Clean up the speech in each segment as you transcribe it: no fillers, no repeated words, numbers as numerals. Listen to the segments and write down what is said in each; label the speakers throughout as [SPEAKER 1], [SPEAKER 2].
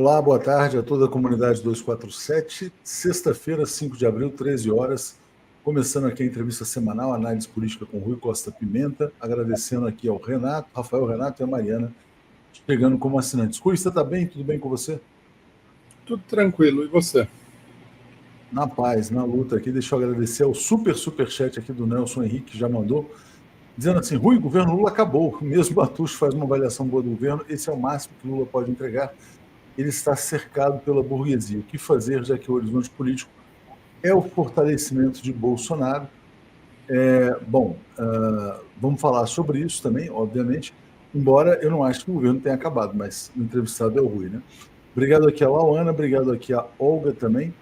[SPEAKER 1] Olá, boa tarde a toda a comunidade 247. Sexta-feira, 5 de abril, 13 horas, começando aqui a entrevista semanal, análise política com Rui Costa Pimenta, agradecendo aqui ao Renato, Rafael, Renato e a Mariana, chegando como assinantes. Rui, você está bem? Tudo bem com você?
[SPEAKER 2] Tudo tranquilo, e você?
[SPEAKER 1] Na paz, na luta aqui. Deixa eu agradecer ao superchat aqui do Nelson Henrique, que já mandou, dizendo assim: Rui, o governo Lula acabou. Mesmo Batucho faz uma avaliação boa do governo, esse é o máximo que Lula pode entregar. Ele está cercado pela burguesia. O que fazer, já que o horizonte político é o fortalecimento de Bolsonaro? Vamos falar sobre isso também, obviamente, embora eu não ache que o governo tenha acabado, mas o entrevistado é o Rui, né? Obrigado aqui a Lauana, obrigado aqui a Olga também,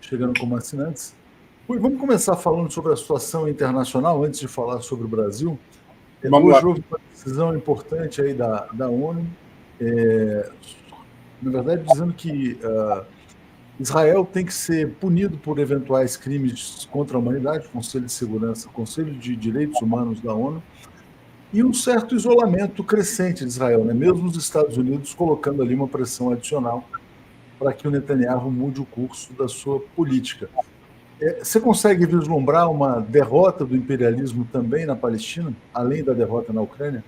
[SPEAKER 1] chegando como assinantes. Rui, vamos começar falando sobre a situação internacional, antes de falar sobre o Brasil. Hoje houve uma decisão importante aí da ONU, na verdade, dizendo que Israel tem que ser punido por eventuais crimes contra a humanidade, Conselho de Segurança, Conselho de Direitos Humanos da ONU, e um certo isolamento crescente de Israel, né? Mesmo os Estados Unidos colocando ali uma pressão adicional para que o Netanyahu mude o curso da sua política. Você consegue vislumbrar uma derrota do imperialismo também na Palestina, além da derrota na Ucrânia?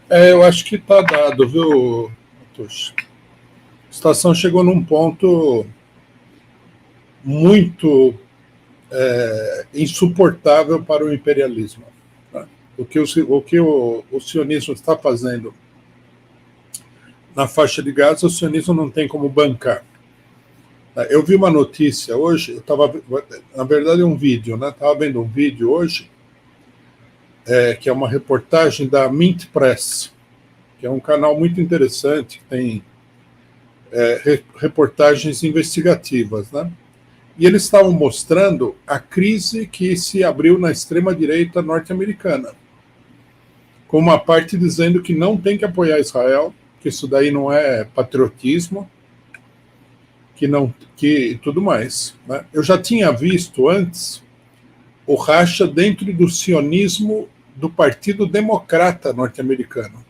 [SPEAKER 2] Eu acho que está dado, viu, Tuxo? A situação chegou num ponto muito insuportável para o imperialismo. Né? O que o sionismo está fazendo na faixa de Gaza, o sionismo não tem como bancar. Eu vi uma notícia hoje, na verdade um vídeo, né? Estava vendo um vídeo hoje, que é uma reportagem da Mint Press, que é um canal muito interessante, que tem reportagens investigativas, né? E eles estavam mostrando a crise que se abriu na extrema-direita norte-americana, com uma parte dizendo que não tem que apoiar Israel, que isso daí não é patriotismo, que tudo mais. Né? Eu já tinha visto antes o racha dentro do sionismo do Partido Democrata norte-americano.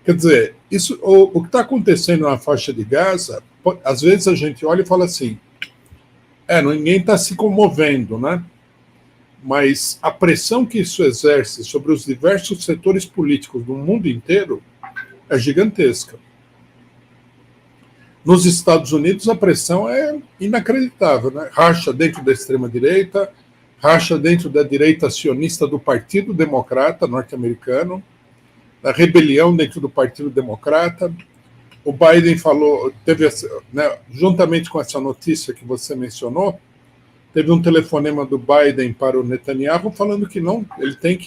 [SPEAKER 2] Quer dizer, o que está acontecendo na faixa de Gaza, às vezes a gente olha e fala assim, ninguém está se comovendo, né? Mas a pressão que isso exerce sobre os diversos setores políticos do mundo inteiro é gigantesca. Nos Estados Unidos, a pressão é inacreditável, né? Racha dentro da extrema-direita, racha dentro da direita sionista do Partido Democrata norte-americano, a rebelião dentro do Partido Democrata. O Biden falou, juntamente com essa notícia que você mencionou, teve um telefonema do Biden para o Netanyahu falando que não, ele tem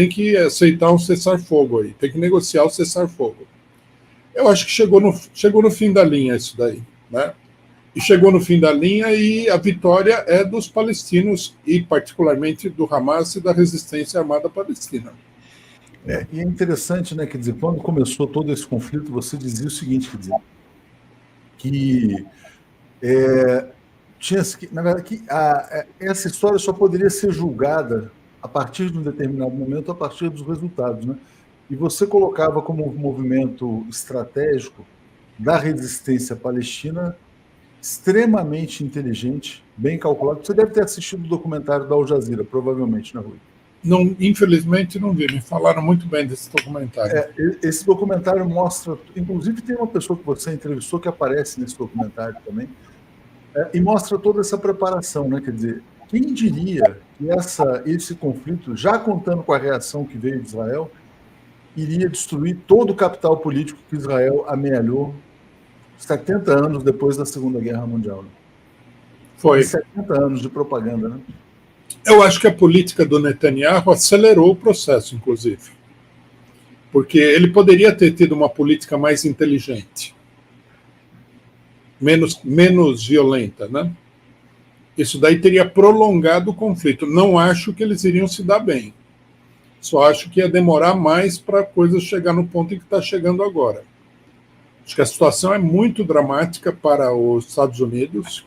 [SPEAKER 2] que aceitar um cessar-fogo aí, tem que negociar o cessar-fogo. Eu acho que chegou no fim da linha isso daí, né? E chegou no fim da linha e a vitória é dos palestinos e particularmente do Hamas e da resistência armada palestina.
[SPEAKER 1] E é interessante, né? Quer dizer, quando começou todo esse conflito, você dizia o seguinte, quer dizer, que na verdade, essa história só poderia ser julgada a partir de um determinado momento, a partir dos resultados, né? E você colocava como um movimento estratégico da resistência palestina extremamente inteligente, bem calculado. Você deve ter assistido o documentário da Al Jazeera, provavelmente, né, Rui?
[SPEAKER 2] Não, infelizmente não vi, me falaram muito bem desse documentário.
[SPEAKER 1] Esse documentário mostra, inclusive tem uma pessoa que você entrevistou que aparece nesse documentário também, e mostra toda essa preparação, né? Quer dizer, quem diria que esse conflito, já contando com a reação que veio de Israel, iria destruir todo o capital político que Israel amealhou 70 anos depois da Segunda Guerra Mundial. Né?
[SPEAKER 2] Foi.
[SPEAKER 1] 70 anos de propaganda, né?
[SPEAKER 2] Eu acho que a política do Netanyahu acelerou o processo, inclusive. Porque ele poderia ter tido uma política mais inteligente, menos violenta, né? Isso daí teria prolongado o conflito. Não acho que eles iriam se dar bem. Só acho que ia demorar mais para a coisa chegar no ponto em que está chegando agora. Acho que a situação é muito dramática para os Estados Unidos,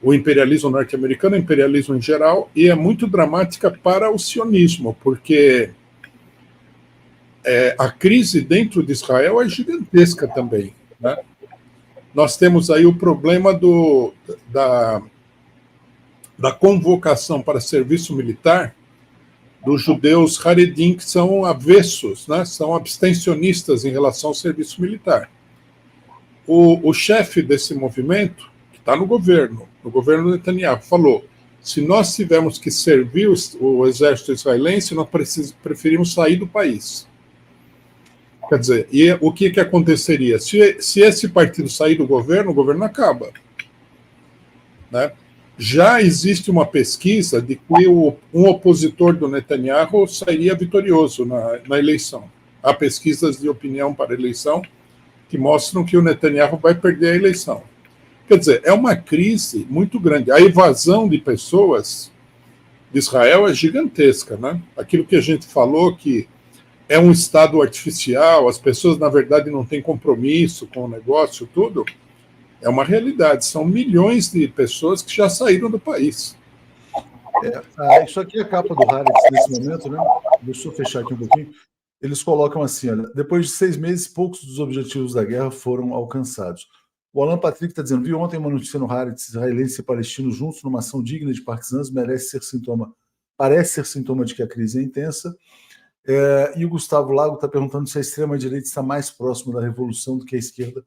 [SPEAKER 2] o imperialismo norte-americano, o imperialismo em geral, e é muito dramática para o sionismo, porque a crise dentro de Israel é gigantesca também, né? Nós temos aí o problema da convocação para serviço militar dos judeus Haredim, que são avessos, né? São abstencionistas em relação ao serviço militar. O chefe desse movimento, que está no governo Netanyahu, falou: se nós tivermos que servir o exército israelense, nós preferimos sair do país. Quer dizer, e o que aconteceria? Se esse partido sair do governo, o governo acaba. Né? Já existe uma pesquisa de que um opositor do Netanyahu sairia vitorioso na eleição. Há pesquisas de opinião para a eleição que mostram que o Netanyahu vai perder a eleição. Quer dizer, é uma crise muito grande. A evasão de pessoas de Israel é gigantesca, né? Aquilo que a gente falou, que é um Estado artificial, as pessoas, na verdade, não têm compromisso com o negócio, tudo, é uma realidade. São milhões de pessoas que já saíram do país.
[SPEAKER 1] Isso aqui é a capa do Haaretz nesse momento, né? Deixa eu fechar aqui um pouquinho. Eles colocam assim, olha, depois de 6 meses, poucos dos objetivos da guerra foram alcançados. O Alan Patrick está dizendo, vi ontem uma notícia no Haaretz, israelenses e palestinos juntos numa ação digna de partisãs, parece ser sintoma de que a crise é intensa. E o Gustavo Lago está perguntando se a extrema-direita está mais próxima da revolução do que a esquerda.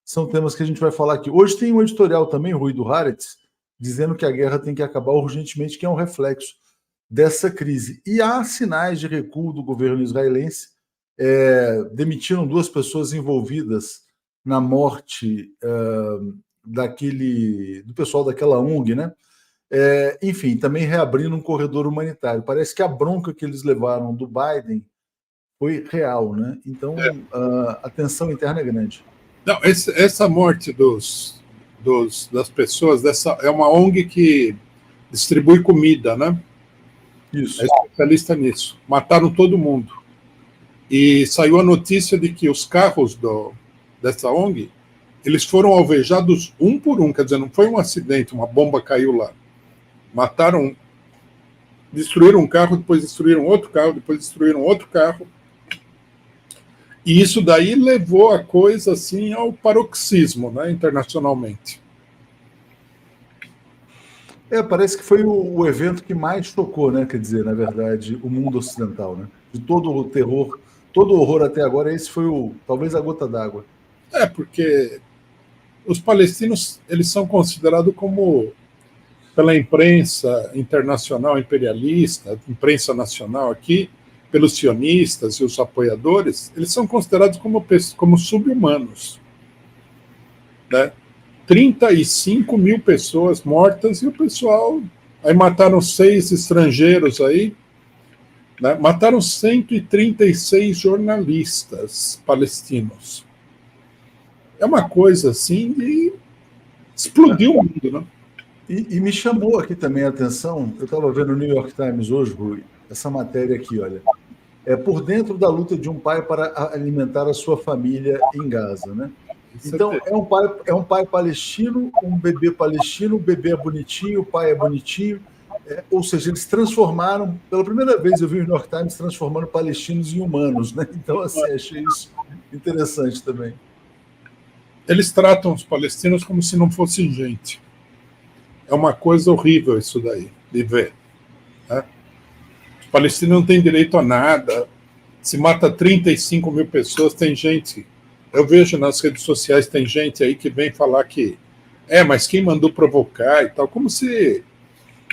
[SPEAKER 1] São temas que a gente vai falar aqui. Hoje tem um editorial também, Rui, do Haaretz, dizendo que a guerra tem que acabar urgentemente, que é um reflexo dessa crise. E há sinais de recuo do governo israelense. Demitiram 2 pessoas envolvidas na morte do pessoal daquela ONG, né? Enfim, também reabrindo um corredor humanitário. Parece que a bronca que eles levaram do Biden foi real, né? Então, a tensão interna é grande.
[SPEAKER 2] Não, essa morte das pessoas, é uma ONG que distribui comida, né?
[SPEAKER 1] Isso.
[SPEAKER 2] É especialista nisso. Mataram todo mundo. E saiu a notícia de que os carros dessa ONG, eles foram alvejados um por um, quer dizer, não foi um acidente, uma bomba caiu lá. Mataram, destruíram um carro, depois destruíram outro carro, depois destruíram outro carro. E isso daí levou a coisa assim ao paroxismo, né, internacionalmente.
[SPEAKER 1] Parece que foi o evento que mais chocou, né? Quer dizer, na verdade, o mundo ocidental, né? De todo o terror, todo o horror até agora, esse foi talvez a gota d'água.
[SPEAKER 2] Porque os palestinos, eles são considerados como, pela imprensa internacional imperialista, imprensa nacional aqui, pelos sionistas e os apoiadores, eles são considerados como sub-humanos. Né? 35 mil pessoas mortas e o pessoal... Aí mataram 6 estrangeiros aí, né? Mataram 136 jornalistas palestinos. É uma coisa assim de... Explodiu o mundo, né?
[SPEAKER 1] E me chamou aqui também a atenção, eu estava vendo no New York Times hoje, Rui, essa matéria aqui, olha. Por dentro da luta de um pai para alimentar a sua família em Gaza, né? Então, é um pai palestino, um bebê palestino, o bebê é bonitinho, o pai é bonitinho, ou seja, eles transformaram, pela primeira vez eu vi o New York Times transformando palestinos em humanos, né? Então, assim, achei isso interessante também.
[SPEAKER 2] Eles tratam os palestinos como se não fossem gente. É uma coisa horrível isso daí, de ver. Né? Os palestinos não têm direito a nada, se mata 35 mil pessoas, tem gente... Eu vejo nas redes sociais, tem gente aí que vem falar que mas quem mandou provocar e tal, como se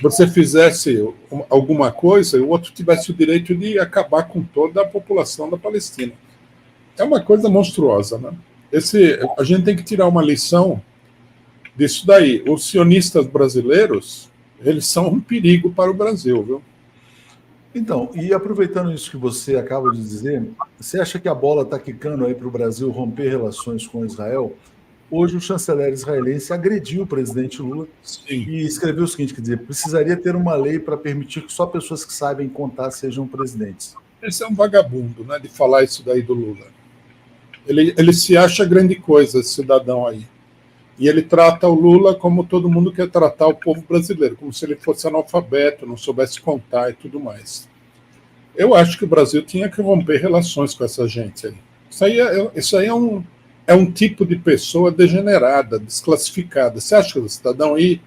[SPEAKER 2] você fizesse alguma coisa e o outro tivesse o direito de acabar com toda a população da Palestina. É uma coisa monstruosa, né? A gente tem que tirar uma lição disso daí. Os sionistas brasileiros, eles são um perigo para o Brasil, viu?
[SPEAKER 1] Então, e aproveitando isso que você acaba de dizer, você acha que a bola está quicando aí para o Brasil romper relações com Israel? Hoje o chanceler israelense agrediu o presidente Lula. Sim. E escreveu o seguinte, quer dizer, precisaria ter uma lei para permitir que só pessoas que sabem contar sejam presidentes.
[SPEAKER 2] Esse é um vagabundo, né, de falar isso daí do Lula. Ele se acha grande coisa, esse cidadão aí. E ele trata o Lula como todo mundo quer tratar o povo brasileiro, como se ele fosse analfabeto, não soubesse contar e tudo mais. Eu acho que o Brasil tinha que romper relações com essa gente aí. Isso aí é um tipo de pessoa degenerada, desclassificada. Você acha que o cidadão ir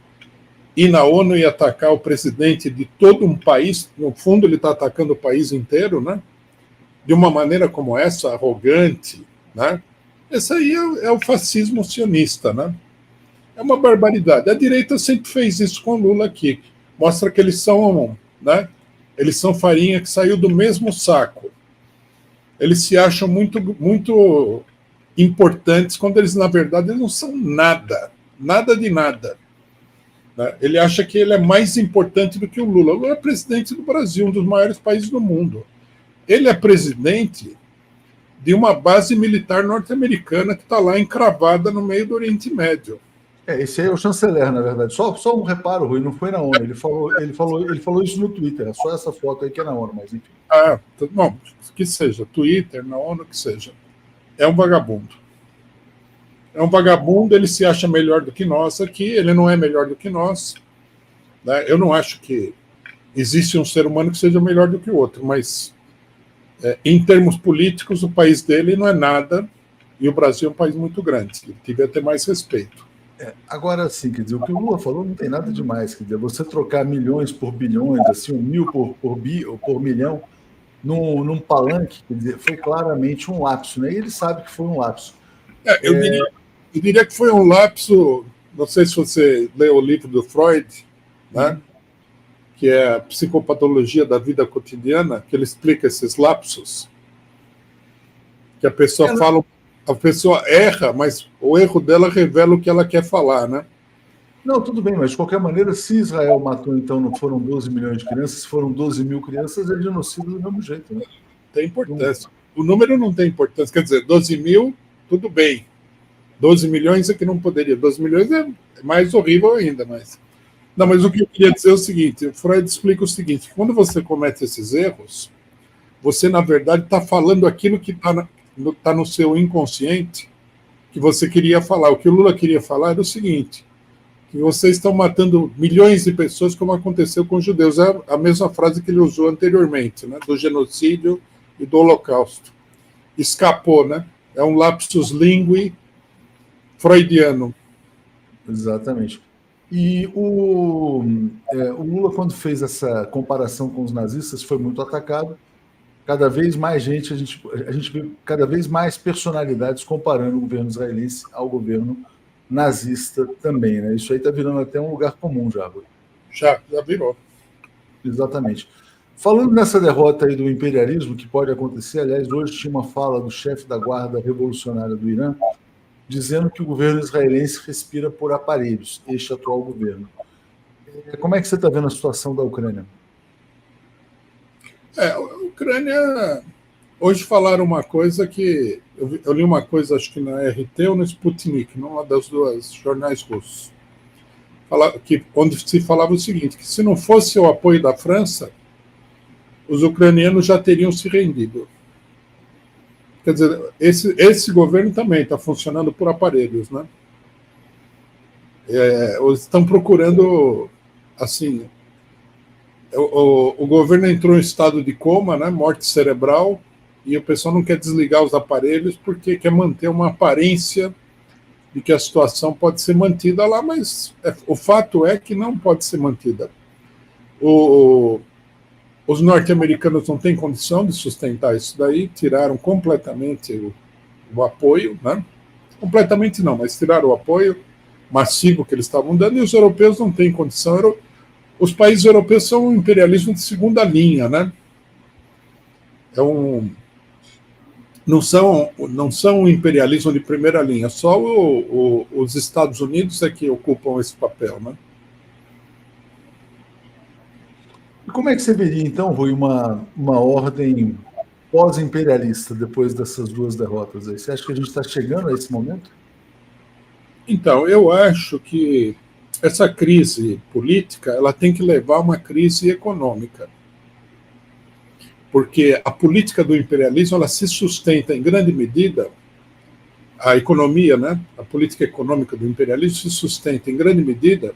[SPEAKER 2] na ONU e atacar o presidente de todo um país, no fundo ele está atacando o país inteiro, né? De uma maneira como essa, arrogante, né? Esse aí é o fascismo sionista, né? É uma barbaridade. A direita sempre fez isso com Lula aqui. Mostra que eles são, né? Eles são farinha que saiu do mesmo saco. Eles se acham muito, muito importantes quando eles, na verdade, não são nada. Nada de nada. Né? Ele acha que ele é mais importante do que o Lula. O Lula é presidente do Brasil, um dos maiores países do mundo. Ele é presidente de uma base militar norte-americana que está lá encravada no meio do Oriente Médio.
[SPEAKER 1] Esse aí é o chanceler, na verdade. Só um reparo, Rui, não foi na ONU. Ele falou isso no Twitter. É só essa foto aí que é na ONU, mas enfim.
[SPEAKER 2] Bom, que seja, Twitter, na ONU, que seja. É um vagabundo. É um vagabundo, ele se acha melhor do que nós aqui, ele não é melhor do que nós. Né? Eu não acho que existe um ser humano que seja melhor do que o outro, mas em termos políticos, o país dele não é nada, e o Brasil é um país muito grande. Ele devia ter mais respeito.
[SPEAKER 1] Agora, sim, quer dizer, o que o Lula falou não tem nada demais. Quer dizer, você trocar milhões por bilhões, assim, 1.000 por milhão, num palanque, quer dizer, foi claramente um lapso, né? E ele sabe que foi um lapso.
[SPEAKER 2] Eu diria que foi um lapso, não sei se você leu o livro do Freud, né? Que é a psicopatologia da vida cotidiana, que ele explica esses lapsos, que a pessoa fala, a pessoa erra, mas o erro dela revela o que ela quer falar, né?
[SPEAKER 1] Não, tudo bem, mas de qualquer maneira, se Israel matou, então, não foram 12 milhões de crianças, se foram 12 mil crianças, é genocídio do mesmo jeito, né?
[SPEAKER 2] Tem importância. O número não tem importância, quer dizer, 12 mil, tudo bem. 12 milhões é que não poderia. 12 milhões é mais horrível ainda, mas... Não, mas o que eu queria dizer é o seguinte, Freud explica o seguinte, quando você comete esses erros, você, na verdade, está falando aquilo que está no seu inconsciente, que você queria falar. O que o Lula queria falar era o seguinte, que vocês estão matando milhões de pessoas, como aconteceu com os judeus. É a mesma frase que ele usou anteriormente, né, do genocídio e do holocausto. Escapou, né? É um lapsus linguae freudiano.
[SPEAKER 1] Exatamente. E o Lula, quando fez essa comparação com os nazistas, foi muito atacado. Cada vez mais a gente vê cada vez mais personalidades comparando o governo israelense ao governo nazista também, né? Isso aí está virando até um lugar comum já.
[SPEAKER 2] Já virou.
[SPEAKER 1] Exatamente. Falando nessa derrota aí do imperialismo, que pode acontecer, aliás, hoje tinha uma fala do chefe da guarda revolucionária do Irã, dizendo que o governo israelense respira por aparelhos, este atual governo. Como é que você está vendo a situação da Ucrânia?
[SPEAKER 2] A Ucrânia... Hoje falaram uma coisa que... Eu li uma coisa, acho que na RT ou no Sputnik, numa das duas jornais russos, onde se falava o seguinte, que se não fosse o apoio da França, os ucranianos já teriam se rendido. Quer dizer, esse governo também está funcionando por aparelhos, né? Eles estão procurando, assim... O governo entrou em estado de coma, né, morte cerebral, e o pessoal não quer desligar os aparelhos porque quer manter uma aparência de que a situação pode ser mantida lá, mas o fato é que não pode ser mantida. Os norte-americanos não têm condição de sustentar isso daí, tiraram completamente o apoio, né? Completamente não, mas tiraram o apoio massivo que eles estavam dando, e os europeus não têm condição. Os países europeus são um imperialismo de segunda linha, né? Não são um imperialismo de primeira linha, só os Estados Unidos é que ocupam esse papel, né?
[SPEAKER 1] E como é que você veria, então, Rui, uma ordem pós-imperialista depois dessas duas derrotas aí? Você acha que a gente está chegando a esse momento?
[SPEAKER 2] Então, eu acho que essa crise política ela tem que levar a uma crise econômica. Porque a política do imperialismo ela se sustenta em grande medida, a economia, né, a política econômica do imperialismo se sustenta em grande medida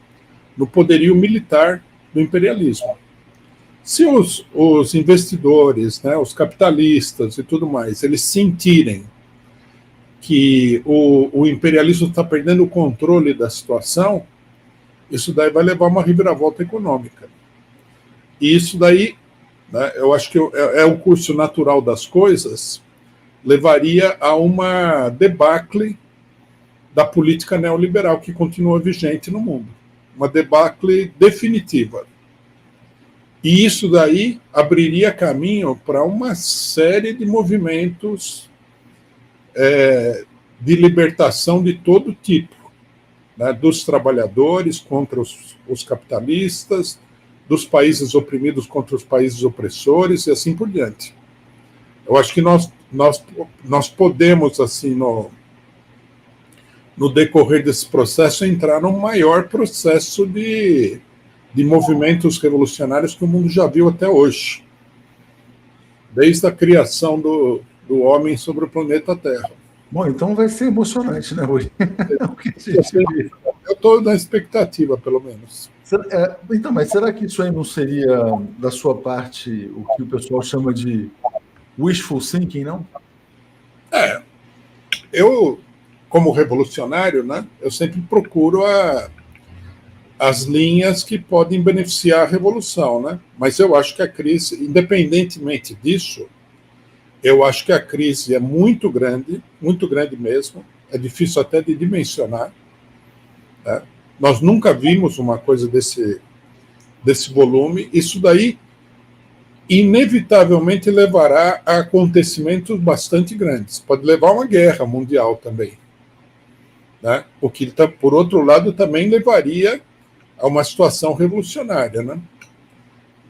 [SPEAKER 2] no poderio militar do imperialismo. Se os investidores, né, os capitalistas e tudo mais, eles sentirem que o imperialismo está perdendo o controle da situação, isso daí vai levar a uma reviravolta econômica. E isso daí, né, eu acho que é o curso natural das coisas, levaria a uma debacle da política neoliberal que continua vigente no mundo. Uma debacle definitiva. E isso daí abriria caminho para uma série de movimentos de libertação de todo tipo, né, dos trabalhadores contra os capitalistas, dos países oprimidos contra os países opressores e assim por diante. Eu acho que nós podemos, assim, no decorrer desse processo, entrar num maior processo de movimentos revolucionários que o mundo já viu até hoje, desde a criação do homem sobre o planeta Terra.
[SPEAKER 1] Bom, então vai ser emocionante, né, Rui?
[SPEAKER 2] Eu estou na expectativa, pelo menos.
[SPEAKER 1] Então, mas será que isso aí não seria, da sua parte, o que o pessoal chama de wishful thinking, não?
[SPEAKER 2] Eu, como revolucionário, né, eu sempre procuro as linhas que podem beneficiar a revolução, né? Mas eu acho que a crise, independentemente disso, eu acho que a crise é muito grande mesmo, é difícil até de dimensionar, né? Nós nunca vimos uma coisa desse volume. Isso daí inevitavelmente levará a acontecimentos bastante grandes. Pode levar a uma guerra mundial também, né? O que, por outro lado, também levaria a uma situação revolucionária, né?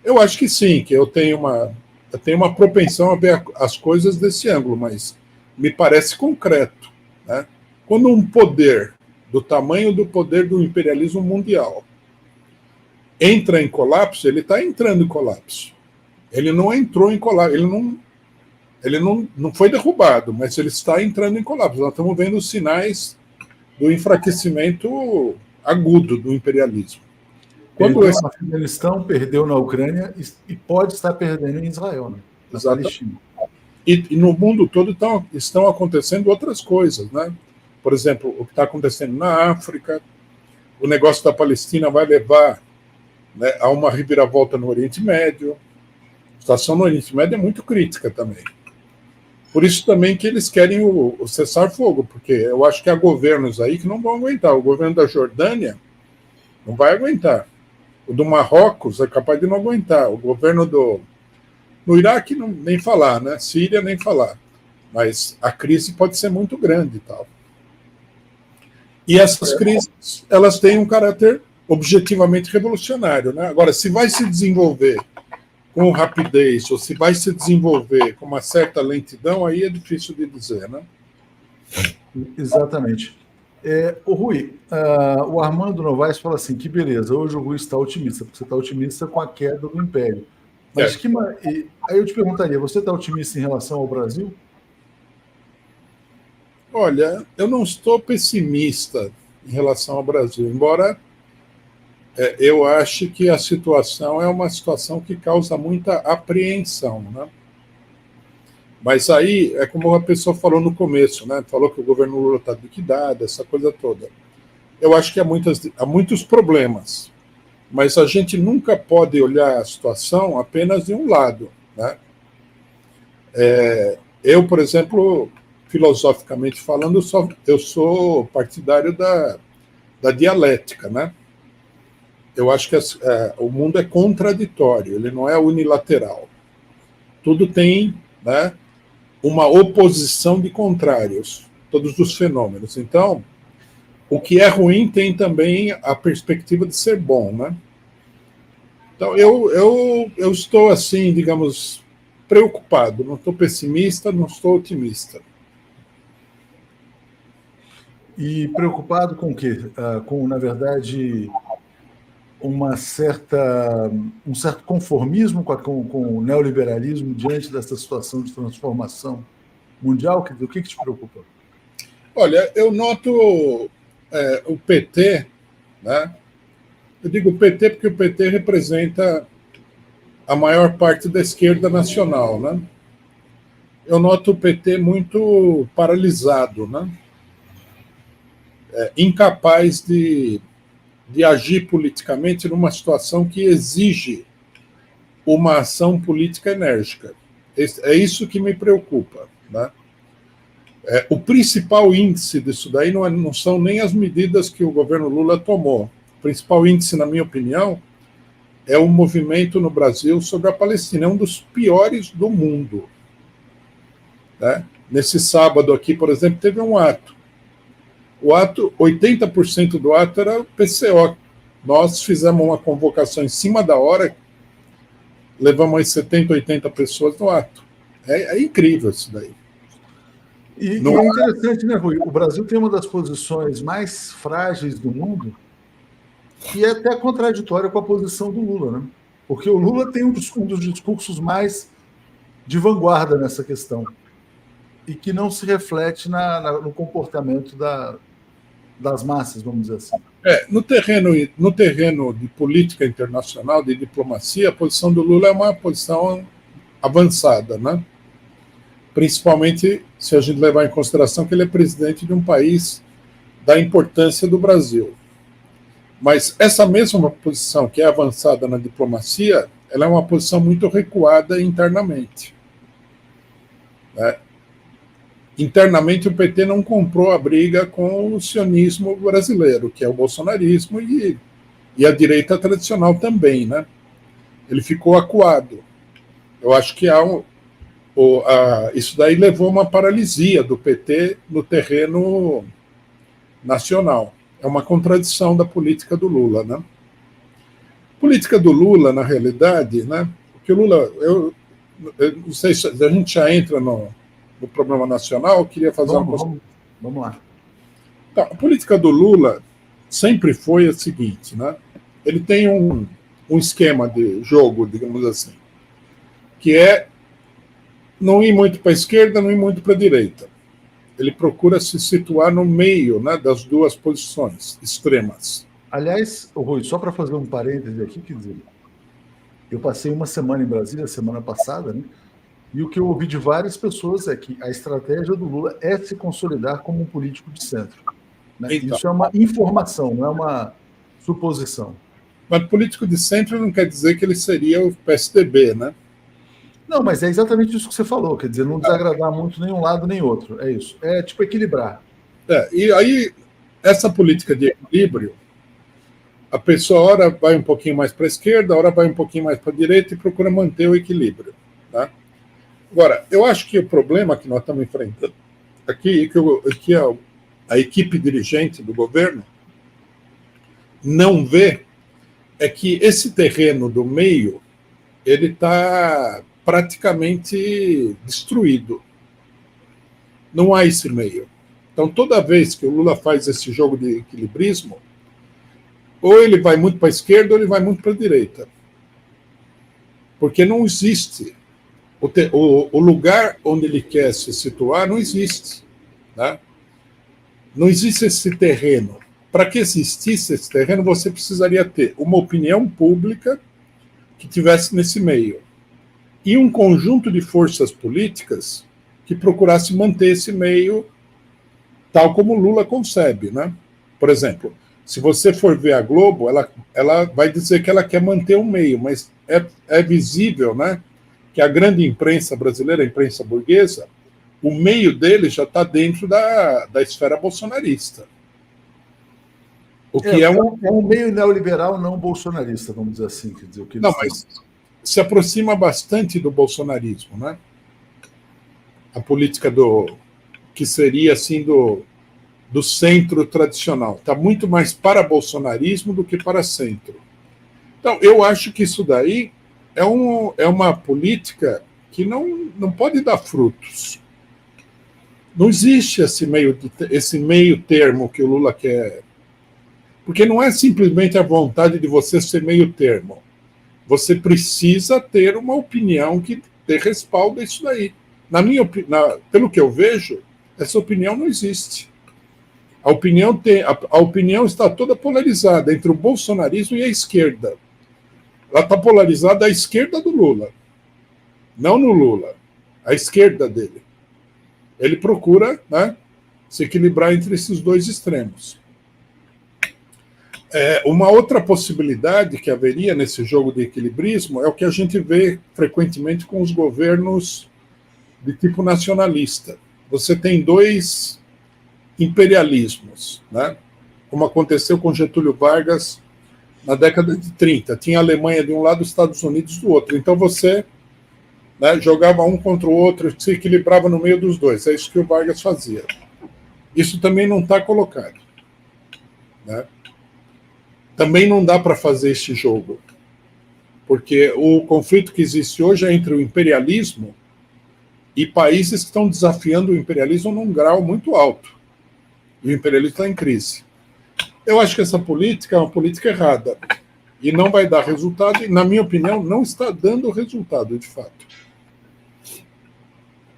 [SPEAKER 2] Eu acho que sim, que eu tenho uma propensão a ver as coisas desse ângulo, mas me parece concreto, né? Quando um poder do tamanho do poder do imperialismo mundial entra em colapso, ele está entrando em colapso. Ele não entrou em colapso, ele não foi derrubado, mas ele está entrando em colapso. Nós estamos vendo os sinais do enfraquecimento agudo do imperialismo.
[SPEAKER 1] Perdeu no Afeganistão, perdeu na Ucrânia e pode estar perdendo em Israel, né? Na Palestina.
[SPEAKER 2] E no mundo todo estão acontecendo outras coisas, né? Por exemplo, o que está acontecendo na África, o negócio da Palestina vai levar, né, a uma reviravolta no Oriente Médio. A situação no Oriente Médio é muito crítica também. Por isso também que eles querem o cessar-fogo, porque eu acho que há governos aí que não vão aguentar. O governo da Jordânia não vai aguentar. O do Marrocos é capaz de não aguentar. O governo no Iraque, nem falar, né? Síria, nem falar. Mas a crise pode ser muito grande e tal. E essas crises, elas têm um caráter objetivamente revolucionário, né? Agora, se vai se desenvolver com rapidez ou se vai se desenvolver com uma certa lentidão, aí é difícil de dizer, né?
[SPEAKER 1] Exatamente. O Rui, o Armando Novaes fala assim, que beleza, hoje o Rui está otimista, porque você está otimista com a queda do Império. Mas aí eu te perguntaria, você está otimista em relação ao Brasil?
[SPEAKER 2] Olha, eu não estou pessimista em relação ao Brasil, embora eu ache que a situação é uma situação que causa muita apreensão, né? Mas aí é como a pessoa falou no começo, né? Falou que o governo Lula está liquidado, essa coisa toda. Eu acho que há muitos problemas, mas a gente nunca pode olhar a situação apenas de um lado, né? Eu, por exemplo, filosoficamente falando, eu sou partidário da dialética, né? Eu acho que o mundo é contraditório, ele não é unilateral. Tudo tem, né, uma oposição de contrários, todos os fenômenos. Então, o que é ruim tem também a perspectiva de ser bom, né? Então, eu estou, assim, digamos, preocupado. Não estou pessimista, não estou otimista.
[SPEAKER 1] E preocupado com o quê? Com, na verdade, um certo conformismo com o neoliberalismo diante dessa situação de transformação mundial? O que te preocupa?
[SPEAKER 2] Olha, eu noto o PT, né? Eu digo PT porque o PT representa a maior parte da esquerda nacional, né? Eu noto o PT muito paralisado, né? Incapaz de agir politicamente numa situação que exige uma ação política enérgica. É isso que me preocupa, né? O principal índice disso daí não são nem as medidas que o governo Lula tomou. O principal índice, na minha opinião, é o movimento no Brasil sobre a Palestina. É um dos piores do mundo, né? Nesse sábado aqui, por exemplo, teve um ato. O ato, 80% do ato era PCO. Nós fizemos uma convocação em cima da hora, levamos aí 70, 80 pessoas no ato. É incrível isso daí.
[SPEAKER 1] E é interessante, né, Rui? O Brasil tem uma das posições mais frágeis do mundo e é até contraditória com a posição do Lula, né? Porque o Lula tem um dos discursos mais de vanguarda nessa questão e que não se reflete no comportamento das massas, vamos dizer assim.
[SPEAKER 2] No terreno de política internacional, de diplomacia, a posição do Lula é uma posição avançada, né? Principalmente se a gente levar em consideração que ele é presidente de um país da importância do Brasil. Mas essa mesma posição que é avançada na diplomacia, ela é uma posição muito recuada internamente, né? Internamente, o PT não comprou a briga com o sionismo brasileiro, que é o bolsonarismo, e a direita tradicional também, né? Ele ficou acuado. Eu acho que isso daí levou a uma paralisia do PT no terreno nacional. É uma contradição da política do Lula, né? A política do Lula, na realidade, né? Porque o Lula, eu não sei se a gente já entra no problema nacional, eu queria fazer
[SPEAKER 1] Vamos lá.
[SPEAKER 2] Então, a política do Lula sempre foi a seguinte, né? Ele tem um esquema de jogo, digamos assim, que é não ir muito para a esquerda, não ir muito para a direita. Ele procura se situar no meio, né, das duas posições extremas.
[SPEAKER 1] Aliás, Rui, só para fazer um parêntese aqui, quer dizer, eu passei uma semana em Brasília, semana passada, né? E o que eu ouvi de várias pessoas é que a estratégia do Lula é se consolidar como um político de centro, né?
[SPEAKER 2] Então,
[SPEAKER 1] isso é uma informação, não é uma suposição.
[SPEAKER 2] Mas político de centro não quer dizer que ele seria o PSDB, né?
[SPEAKER 1] Não, mas é exatamente isso que você falou, quer dizer, não desagradar muito nenhum lado nem outro, é isso. É tipo equilibrar.
[SPEAKER 2] E aí, essa política de equilíbrio, a pessoa ora vai um pouquinho mais para a esquerda, ora vai um pouquinho mais para a direita e procura manter o equilíbrio, tá? Agora, eu acho que o problema que nós estamos enfrentando aqui, que a equipe dirigente do governo não vê, é que esse terreno do meio, ele está praticamente destruído. Não há esse meio. Então, toda vez que o Lula faz esse jogo de equilibrismo, ou ele vai muito para a esquerda ou ele vai muito para a direita. Porque não existe. O lugar onde ele quer se situar não existe, né? Não existe esse terreno. Para que existisse esse terreno, você precisaria ter uma opinião pública que tivesse nesse meio e um conjunto de forças políticas que procurasse manter esse meio tal como Lula concebe, né? Por exemplo, se você for ver a Globo, ela vai dizer que ela quer manter o meio, mas é visível, né, que a grande imprensa brasileira, a imprensa burguesa, o meio dele já está dentro da esfera bolsonarista. O que é um
[SPEAKER 1] meio neoliberal não bolsonarista, vamos dizer assim. Quer dizer, o que
[SPEAKER 2] não, mas se aproxima bastante do bolsonarismo, né? A política que seria assim do centro tradicional. Está muito mais para bolsonarismo do que para centro. Então, eu acho que isso daí é uma política que não pode dar frutos. Não existe esse meio termo que o Lula quer. Porque não é simplesmente a vontade de você ser meio termo. Você precisa ter uma opinião que dê respaldo a isso daí. Pelo que eu vejo, essa opinião não existe. A opinião está toda polarizada entre o bolsonarismo e a esquerda. ela está polarizada à esquerda do Lula, não no Lula, à esquerda dele. Ele procura, né, se equilibrar entre esses dois extremos. Uma outra possibilidade que haveria nesse jogo de equilibrismo é o que a gente vê frequentemente com os governos de tipo nacionalista. Você tem dois imperialismos, né? Como aconteceu com Getúlio Vargas na década de 30. Tinha a Alemanha de um lado e os Estados Unidos do outro. Então você, né, jogava um contra o outro, se equilibrava no meio dos dois. É isso que o Vargas fazia. Isso também não está colocado, né? Também não dá para fazer este jogo, porque o conflito que existe hoje é entre o imperialismo e países que estão desafiando o imperialismo num grau muito alto. E o imperialismo está em crise. Eu acho que essa política é uma política errada e não vai dar resultado, e, na minha opinião, não está dando resultado, de fato.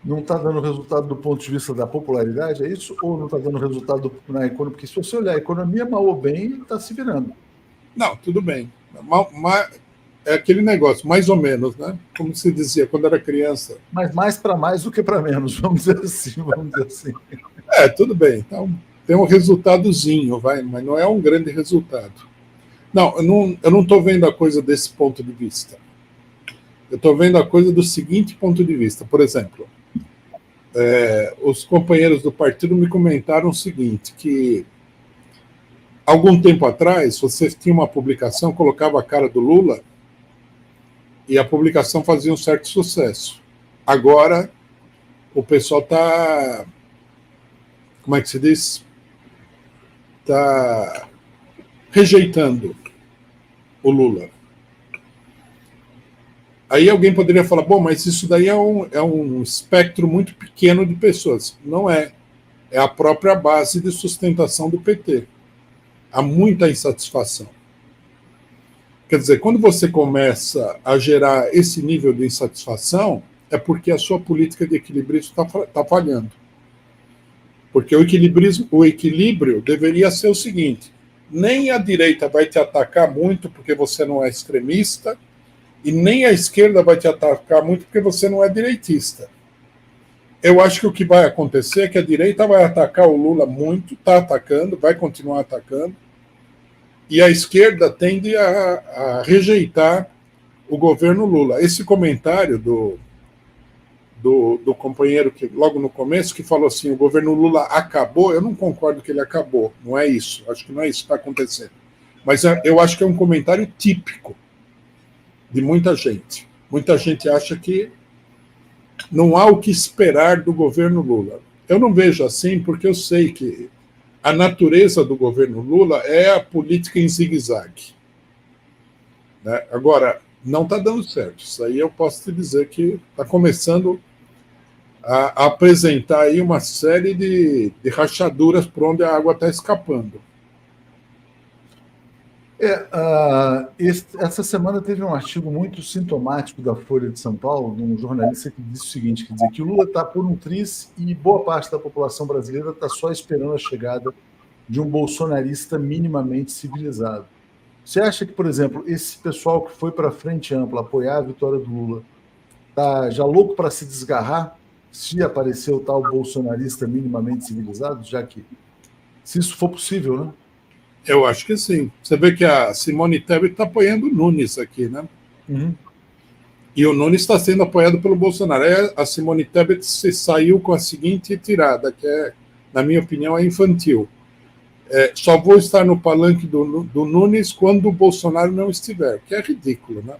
[SPEAKER 1] Não está dando resultado do ponto de vista da popularidade, é isso? Ou não está dando resultado na economia? Porque se você olhar a economia, mal ou bem, está se virando.
[SPEAKER 2] Não, tudo bem. É aquele negócio, mais ou menos, né? Como se dizia quando era criança.
[SPEAKER 1] Mas mais para mais do que para menos, vamos dizer assim.
[SPEAKER 2] Tudo bem. Então, tem um resultadozinho, mas não é um grande resultado. Não, eu não estou vendo a coisa desse ponto de vista. Eu estou vendo a coisa do seguinte ponto de vista. Por exemplo, os companheiros do partido me comentaram o seguinte, que algum tempo atrás, você tinha uma publicação, colocava a cara do Lula e a publicação fazia um certo sucesso. Agora, o pessoal está, como é que se diz? Está rejeitando o Lula. Aí alguém poderia falar, bom, mas isso daí é um espectro muito pequeno de pessoas. Não é. É a própria base de sustentação do PT. Há muita insatisfação. Quer dizer, quando você começa a gerar esse nível de insatisfação, é porque a sua política de equilíbrio está falhando. Porque o equilíbrio deveria ser o seguinte, nem a direita vai te atacar muito porque você não é extremista, e nem a esquerda vai te atacar muito porque você não é direitista. Eu acho que o que vai acontecer é que a direita vai atacar o Lula muito, está atacando, vai continuar atacando, e a esquerda tende a rejeitar o governo Lula. Esse comentário do companheiro que logo no começo, que falou assim, o governo Lula acabou, eu não concordo que ele acabou, não é isso, acho que não é isso que está acontecendo. Mas eu acho que é um comentário típico de muita gente. Muita gente acha que não há o que esperar do governo Lula. Eu não vejo assim, porque eu sei que a natureza do governo Lula é a política em zigue-zague. Né? Agora, não está dando certo. Isso aí eu posso te dizer que está começando a apresentar aí uma série de rachaduras por onde a água está escapando.
[SPEAKER 1] Essa semana teve um artigo muito sintomático da Folha de São Paulo, de um jornalista que disse o seguinte, quer dizer, que o Lula está por um triz e boa parte da população brasileira está só esperando a chegada de um bolsonarista minimamente civilizado. Você acha que, por exemplo, esse pessoal que foi para a Frente Ampla apoiar a vitória do Lula está já louco para se desgarrar se aparecer o tal bolsonarista minimamente civilizado, já que, se isso for possível, né?
[SPEAKER 2] Eu acho que sim. Você vê que a Simone Tebet está apoiando o Nunes aqui, né?
[SPEAKER 1] Uhum.
[SPEAKER 2] E o Nunes está sendo apoiado pelo Bolsonaro. A Simone Tebet se saiu com a seguinte tirada, que na minha opinião, é infantil. Só vou estar no palanque do Nunes quando o Bolsonaro não estiver, que é ridículo, né?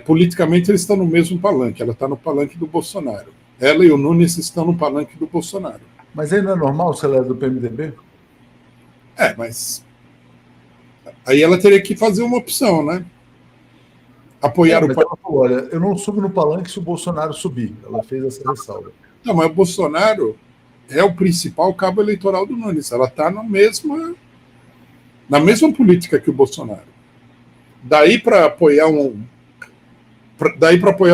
[SPEAKER 2] Politicamente, eles estão no mesmo palanque. Ela está no palanque do Bolsonaro. Ela e o Nunes estão no palanque do Bolsonaro.
[SPEAKER 1] Mas aí não é normal se ela é do PMDB?
[SPEAKER 2] Mas aí ela teria que fazer uma opção, né? Apoiar o...
[SPEAKER 1] Ela falou, olha, eu não subo no palanque se o Bolsonaro subir. Ela fez essa ressalva.
[SPEAKER 2] Não, mas o Bolsonaro é o principal cabo eleitoral do Nunes. Ela está na mesma política que o Bolsonaro. Daí para apoiar um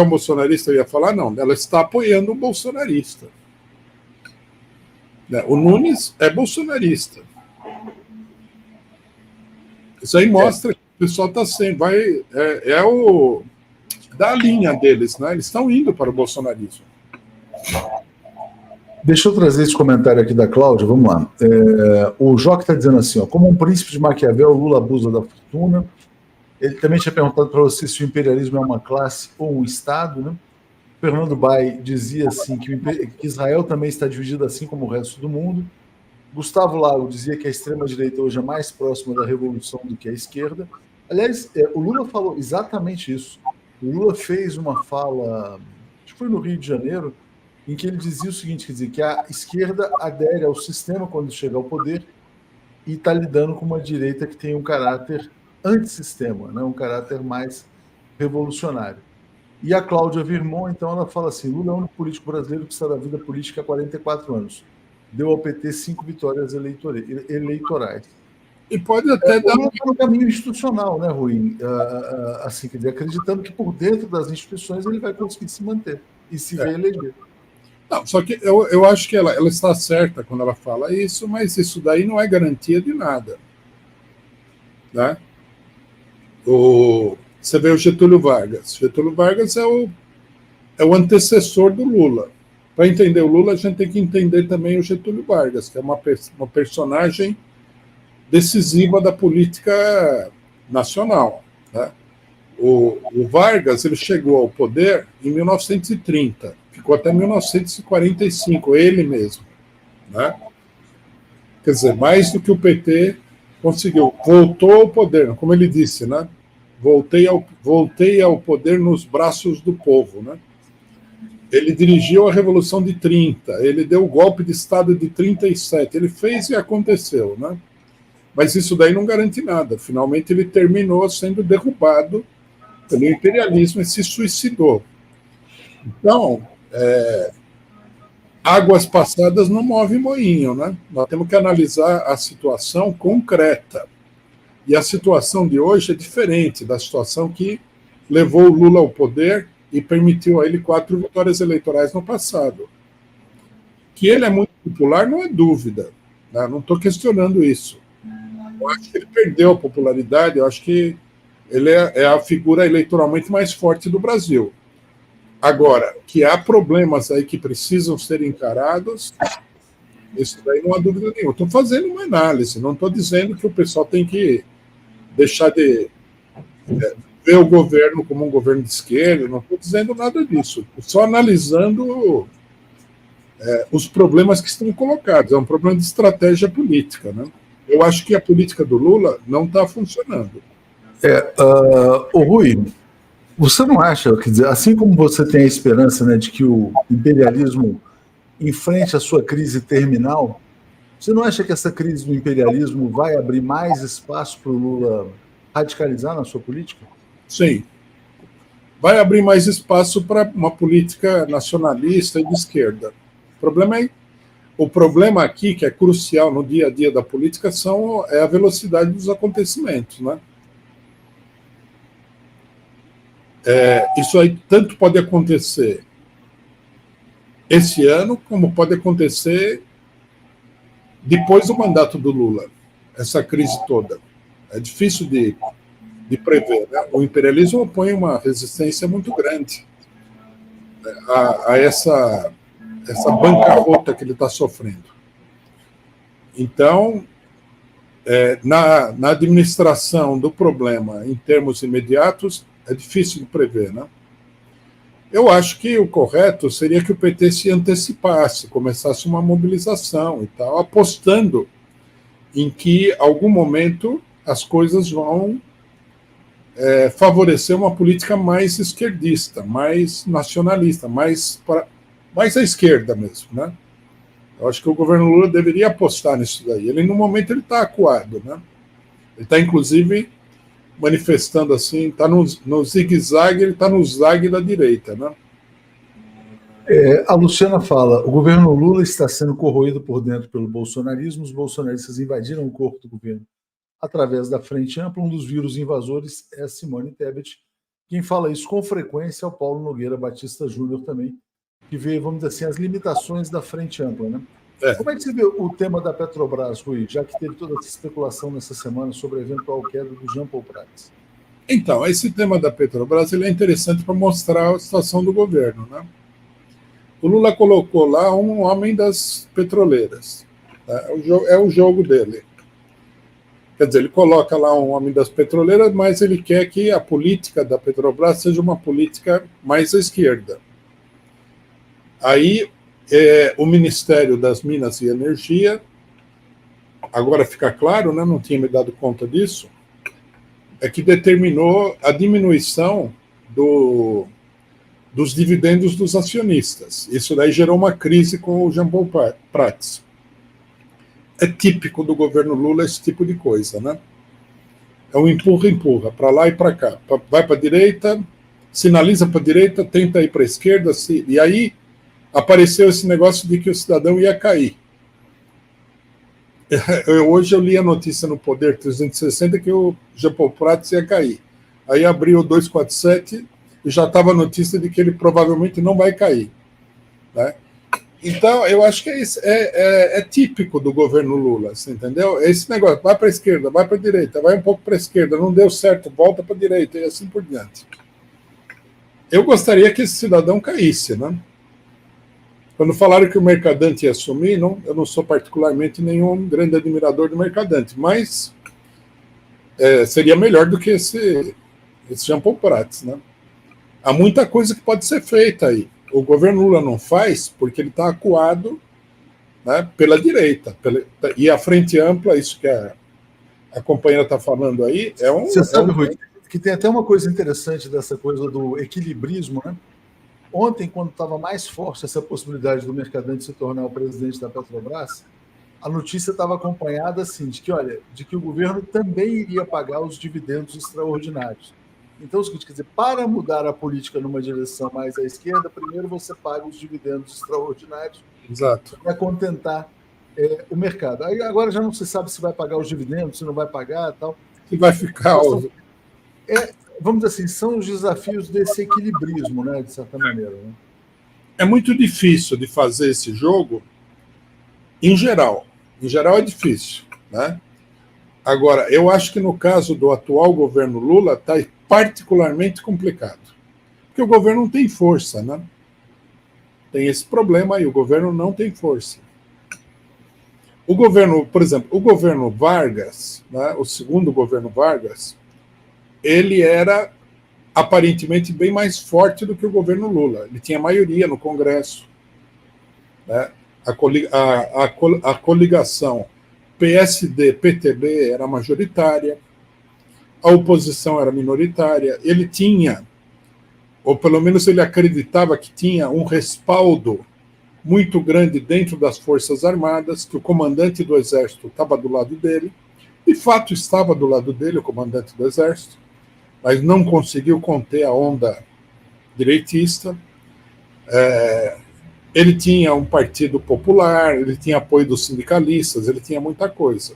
[SPEAKER 2] bolsonarista, eu ia falar, não, ela está apoiando um bolsonarista. O Nunes é bolsonarista. Isso aí mostra que o pessoal está sem, da linha deles, né? Eles estão indo para o bolsonarismo.
[SPEAKER 1] Deixa eu trazer esse comentário aqui da Cláudia, vamos lá. O Joque está dizendo assim, ó, como um príncipe de Maquiavel, Lula abusa da fortuna. Ele também tinha perguntado para você se o imperialismo é uma classe ou um Estado, né? Fernando Bay dizia assim que Israel também está dividido assim como o resto do mundo. Gustavo Lago dizia que a extrema-direita hoje é mais próxima da revolução do que a esquerda. Aliás, o Lula falou exatamente isso. O Lula fez uma fala, acho que foi no Rio de Janeiro, em que ele dizia o seguinte, quer dizer, que a esquerda adere ao sistema quando chega ao poder e está lidando com uma direita que tem um caráter antissistema, né? Um caráter mais revolucionário. E a Cláudia Virmont, então, ela fala assim, Lula é o único político brasileiro que está da vida política há 44 anos. Deu ao PT 5 vitórias eleitorais.
[SPEAKER 2] E pode até dar
[SPEAKER 1] um caminho institucional, né, Rui? Assim, quer dizer, acreditando que por dentro das instituições ele vai conseguir se manter e se reeleger.
[SPEAKER 2] Não, só que eu acho que ela está certa quando ela fala isso, mas isso daí não é garantia de nada. Né? Você vê o Getúlio Vargas. Getúlio Vargas é o antecessor do Lula. Para entender o Lula, a gente tem que entender também o Getúlio Vargas, que é uma personagem decisiva da política nacional. Né? O Vargas ele chegou ao poder em 1930, ficou até 1945, ele mesmo. Né? Quer dizer, mais do que o PT conseguiu. Voltou ao poder, como ele disse, né? Voltei ao poder nos braços do povo. Né? Ele dirigiu a Revolução de 30, ele deu o golpe de Estado de 37, ele fez e aconteceu. Né? Mas isso daí não garante nada. Finalmente ele terminou sendo derrubado pelo imperialismo e se suicidou. Então, águas passadas não movem moinho, né? Nós temos que analisar a situação concreta. E a situação de hoje é diferente da situação que levou o Lula ao poder e permitiu a ele 4 vitórias eleitorais no passado. Que ele é muito popular, não é dúvida. Né? Não estou questionando isso. Eu acho que ele perdeu a popularidade, eu acho que ele é a figura eleitoralmente mais forte do Brasil. Agora, que há problemas aí que precisam ser encarados, isso daí não há dúvida nenhuma. Estou fazendo uma análise, não estou dizendo que o pessoal tem que deixar de ver o governo como um governo de esquerda, não estou dizendo nada disso. Estou só analisando os problemas que estão colocados. É um problema de estratégia política. Né? Eu acho que a política do Lula não está funcionando.
[SPEAKER 1] Rui, você não acha, quer dizer, assim como você tem a esperança, né, de que o imperialismo enfrente a sua crise terminal, você não acha que essa crise do imperialismo vai abrir mais espaço para o Lula radicalizar na sua política?
[SPEAKER 2] Sim. Vai abrir mais espaço para uma política nacionalista e de esquerda. O problema aqui, que é crucial no dia a dia da política, é a velocidade dos acontecimentos. Né? Isso aí tanto pode acontecer esse ano, como pode acontecer depois do mandato do Lula, essa crise toda. É difícil de prever. Né? O imperialismo opõe uma resistência muito grande a essa bancarrota que ele está sofrendo. Então, na administração do problema em termos imediatos, é difícil de prever. Né? Eu acho que o correto seria que o PT se antecipasse, começasse uma mobilização e tal, apostando em que, em algum momento, as coisas vão favorecer uma política mais esquerdista, mais nacionalista, mais à esquerda mesmo. Né? Eu acho que o governo Lula deveria apostar nisso daí. Ele, no momento, ele está acuado. Né? Ele está, inclusive, manifestando assim, está no zigue-zague, ele está no zague da direita. Né?
[SPEAKER 1] A Luciana fala, o governo Lula está sendo corroído por dentro pelo bolsonarismo, os bolsonaristas invadiram o corpo do governo através da Frente Ampla, um dos vírus invasores é a Simone Tebet. Quem fala isso com frequência é o Paulo Nogueira Batista Júnior também, que vê, vamos dizer assim, as limitações da Frente Ampla. Né? Como é que você vê o tema da Petrobras, Rui, já que teve toda essa especulação nessa semana sobre a eventual queda do Jean Paul Prats?
[SPEAKER 2] Então, esse tema da Petrobras ele é interessante para mostrar a situação do governo, né? O Lula colocou lá um homem das petroleiras. Tá? É o jogo dele. Quer dizer, ele coloca lá um homem das petroleiras, mas ele quer que a política da Petrobras seja uma política mais à esquerda. Aí, o Ministério das Minas e Energia, agora fica claro, né, não tinha me dado conta disso, é que determinou a diminuição dos dividendos dos acionistas. Isso daí gerou uma crise com o Jean Paul Prats. É típico do governo Lula esse tipo de coisa, né? É um empurra, para lá e para cá. Vai para a direita, sinaliza para a direita, tenta ir para a esquerda, e aí apareceu esse negócio de que o cidadão ia cair. Hoje eu li a notícia no Poder 360 que o Jean Paul Prats ia cair. Aí abriu o 247 e já estava a notícia de que ele provavelmente não vai cair. Né? Então, eu acho que é típico do governo Lula, você entendeu? Esse negócio, vai para a esquerda, vai para a direita, vai um pouco para a esquerda, não deu certo, volta para a direita e assim por diante. Eu gostaria que esse cidadão caísse, né? Quando falaram que o Mercadante ia assumir, eu não sou particularmente nenhum grande admirador do Mercadante, mas seria melhor do que esse Jean Paul Prats, né? Há muita coisa que pode ser feita aí. O governo Lula não faz porque ele está acuado, né, pela direita. E a Frente Ampla, isso que a companheira está falando aí, é um...
[SPEAKER 1] Você sabe, Rui, que tem até uma coisa interessante dessa coisa do equilibrismo, né? Ontem, quando estava mais forte essa possibilidade do Mercadante se tornar o presidente da Petrobras, a notícia estava acompanhada assim, de que o governo também iria pagar os dividendos extraordinários. Então, o seguinte, quer dizer, para mudar a política numa direção mais à esquerda, primeiro você paga os dividendos extraordinários.
[SPEAKER 2] Exato.
[SPEAKER 1] Para contentar o mercado. Aí agora já não se sabe se vai pagar os dividendos, se não vai pagar, tal.
[SPEAKER 2] Se vai ficar...
[SPEAKER 1] Vamos dizer assim, são os desafios desse equilibrismo, né, de certa maneira. Né?
[SPEAKER 2] É muito difícil de fazer esse jogo em geral. Em geral é difícil, né? Agora, eu acho que no caso do atual governo Lula está particularmente complicado. Porque o governo não tem força, né? Tem esse problema aí, o governo não tem força. O governo, por exemplo, o governo Vargas, né, o segundo governo Vargas, ele era aparentemente bem mais forte do que o governo Lula. Ele tinha maioria no Congresso. Né? A coligação PSD-PTB era majoritária, a oposição era minoritária. Ele tinha, ou pelo menos ele acreditava que tinha, um respaldo muito grande dentro das Forças Armadas, que o comandante do Exército estava do lado dele. De fato, estava do lado dele, o comandante do Exército, mas não conseguiu conter a onda direitista. Ele tinha um partido popular, ele tinha apoio dos sindicalistas, ele tinha muita coisa.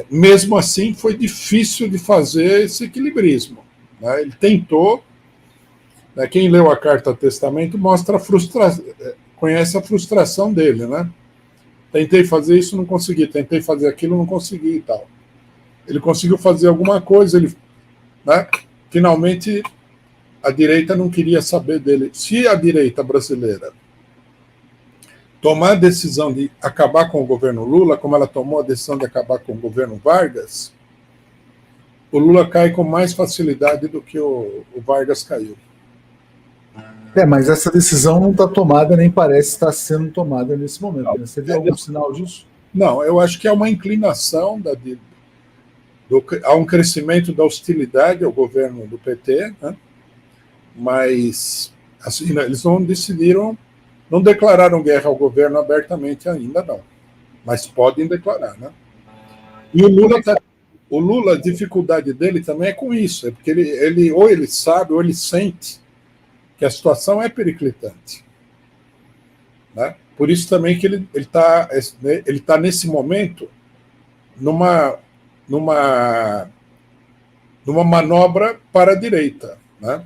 [SPEAKER 2] Mesmo assim, foi difícil de fazer esse equilibrismo. Né? Ele tentou, né, quem leu a Carta Testamento mostra conhece a frustração dele. Né? Tentei fazer isso, não consegui, tentei fazer aquilo, não consegui e tal. Ele conseguiu fazer alguma coisa, né? Finalmente a direita não queria saber dele. Se a direita brasileira tomar a decisão de acabar com o governo Lula, como ela tomou a decisão de acabar com o governo Vargas, o Lula cai com mais facilidade do que o Vargas caiu.
[SPEAKER 1] Mas essa decisão não está tomada, nem parece estar sendo tomada nesse momento. Né? Você vê algum sinal disso?
[SPEAKER 2] Não, eu acho que é uma inclinação há um crescimento da hostilidade ao governo do PT, né? Mas assim, eles não decidiram, não declararam guerra ao governo abertamente ainda, não. Mas podem declarar, né? E o Lula, a dificuldade dele também é com isso, é porque ou ele sabe, ou ele sente que a situação é periclitante. Né? Por isso também que ele tá nesse momento numa manobra para a direita. Né?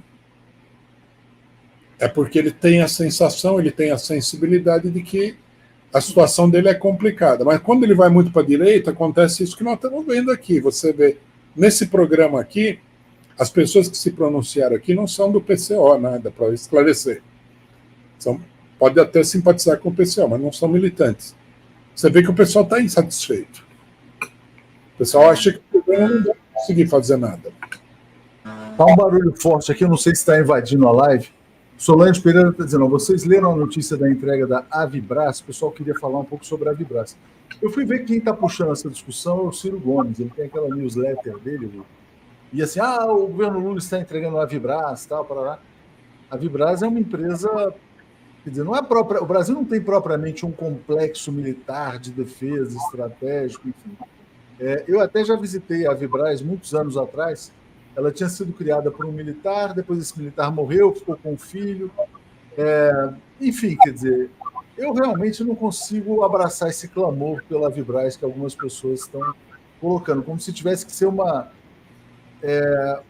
[SPEAKER 2] É porque ele tem a sensação, ele tem a sensibilidade de que a situação dele é complicada. Mas quando ele vai muito para a direita, acontece isso que nós estamos vendo aqui. Você vê, nesse programa aqui, as pessoas que se pronunciaram aqui não são do PCO, nada, para esclarecer. Pode até simpatizar com o PCO, mas não são militantes. Você vê que o pessoal está insatisfeito. O pessoal acha que o governo não vai conseguir fazer nada.
[SPEAKER 1] Tá um barulho forte aqui, eu não sei se está invadindo a live. Solange Pereira está dizendo, vocês leram a notícia da entrega da Avibras? O pessoal queria falar um pouco sobre a Avibras. Eu fui ver quem está puxando essa discussão é o Ciro Gomes, ele tem aquela newsletter dele, e assim, o governo Lula está entregando a Avibras, tal, parará. A Avibras é uma empresa, quer dizer, não é própria, o Brasil não tem propriamente um complexo militar de defesa estratégico, enfim. Eu até já visitei a Avibras muitos anos atrás. Ela tinha sido criada por um militar, depois esse militar morreu, ficou com um filho. Enfim, quer dizer, eu realmente não consigo abraçar esse clamor pela Avibras que algumas pessoas estão colocando, como se tivesse que ser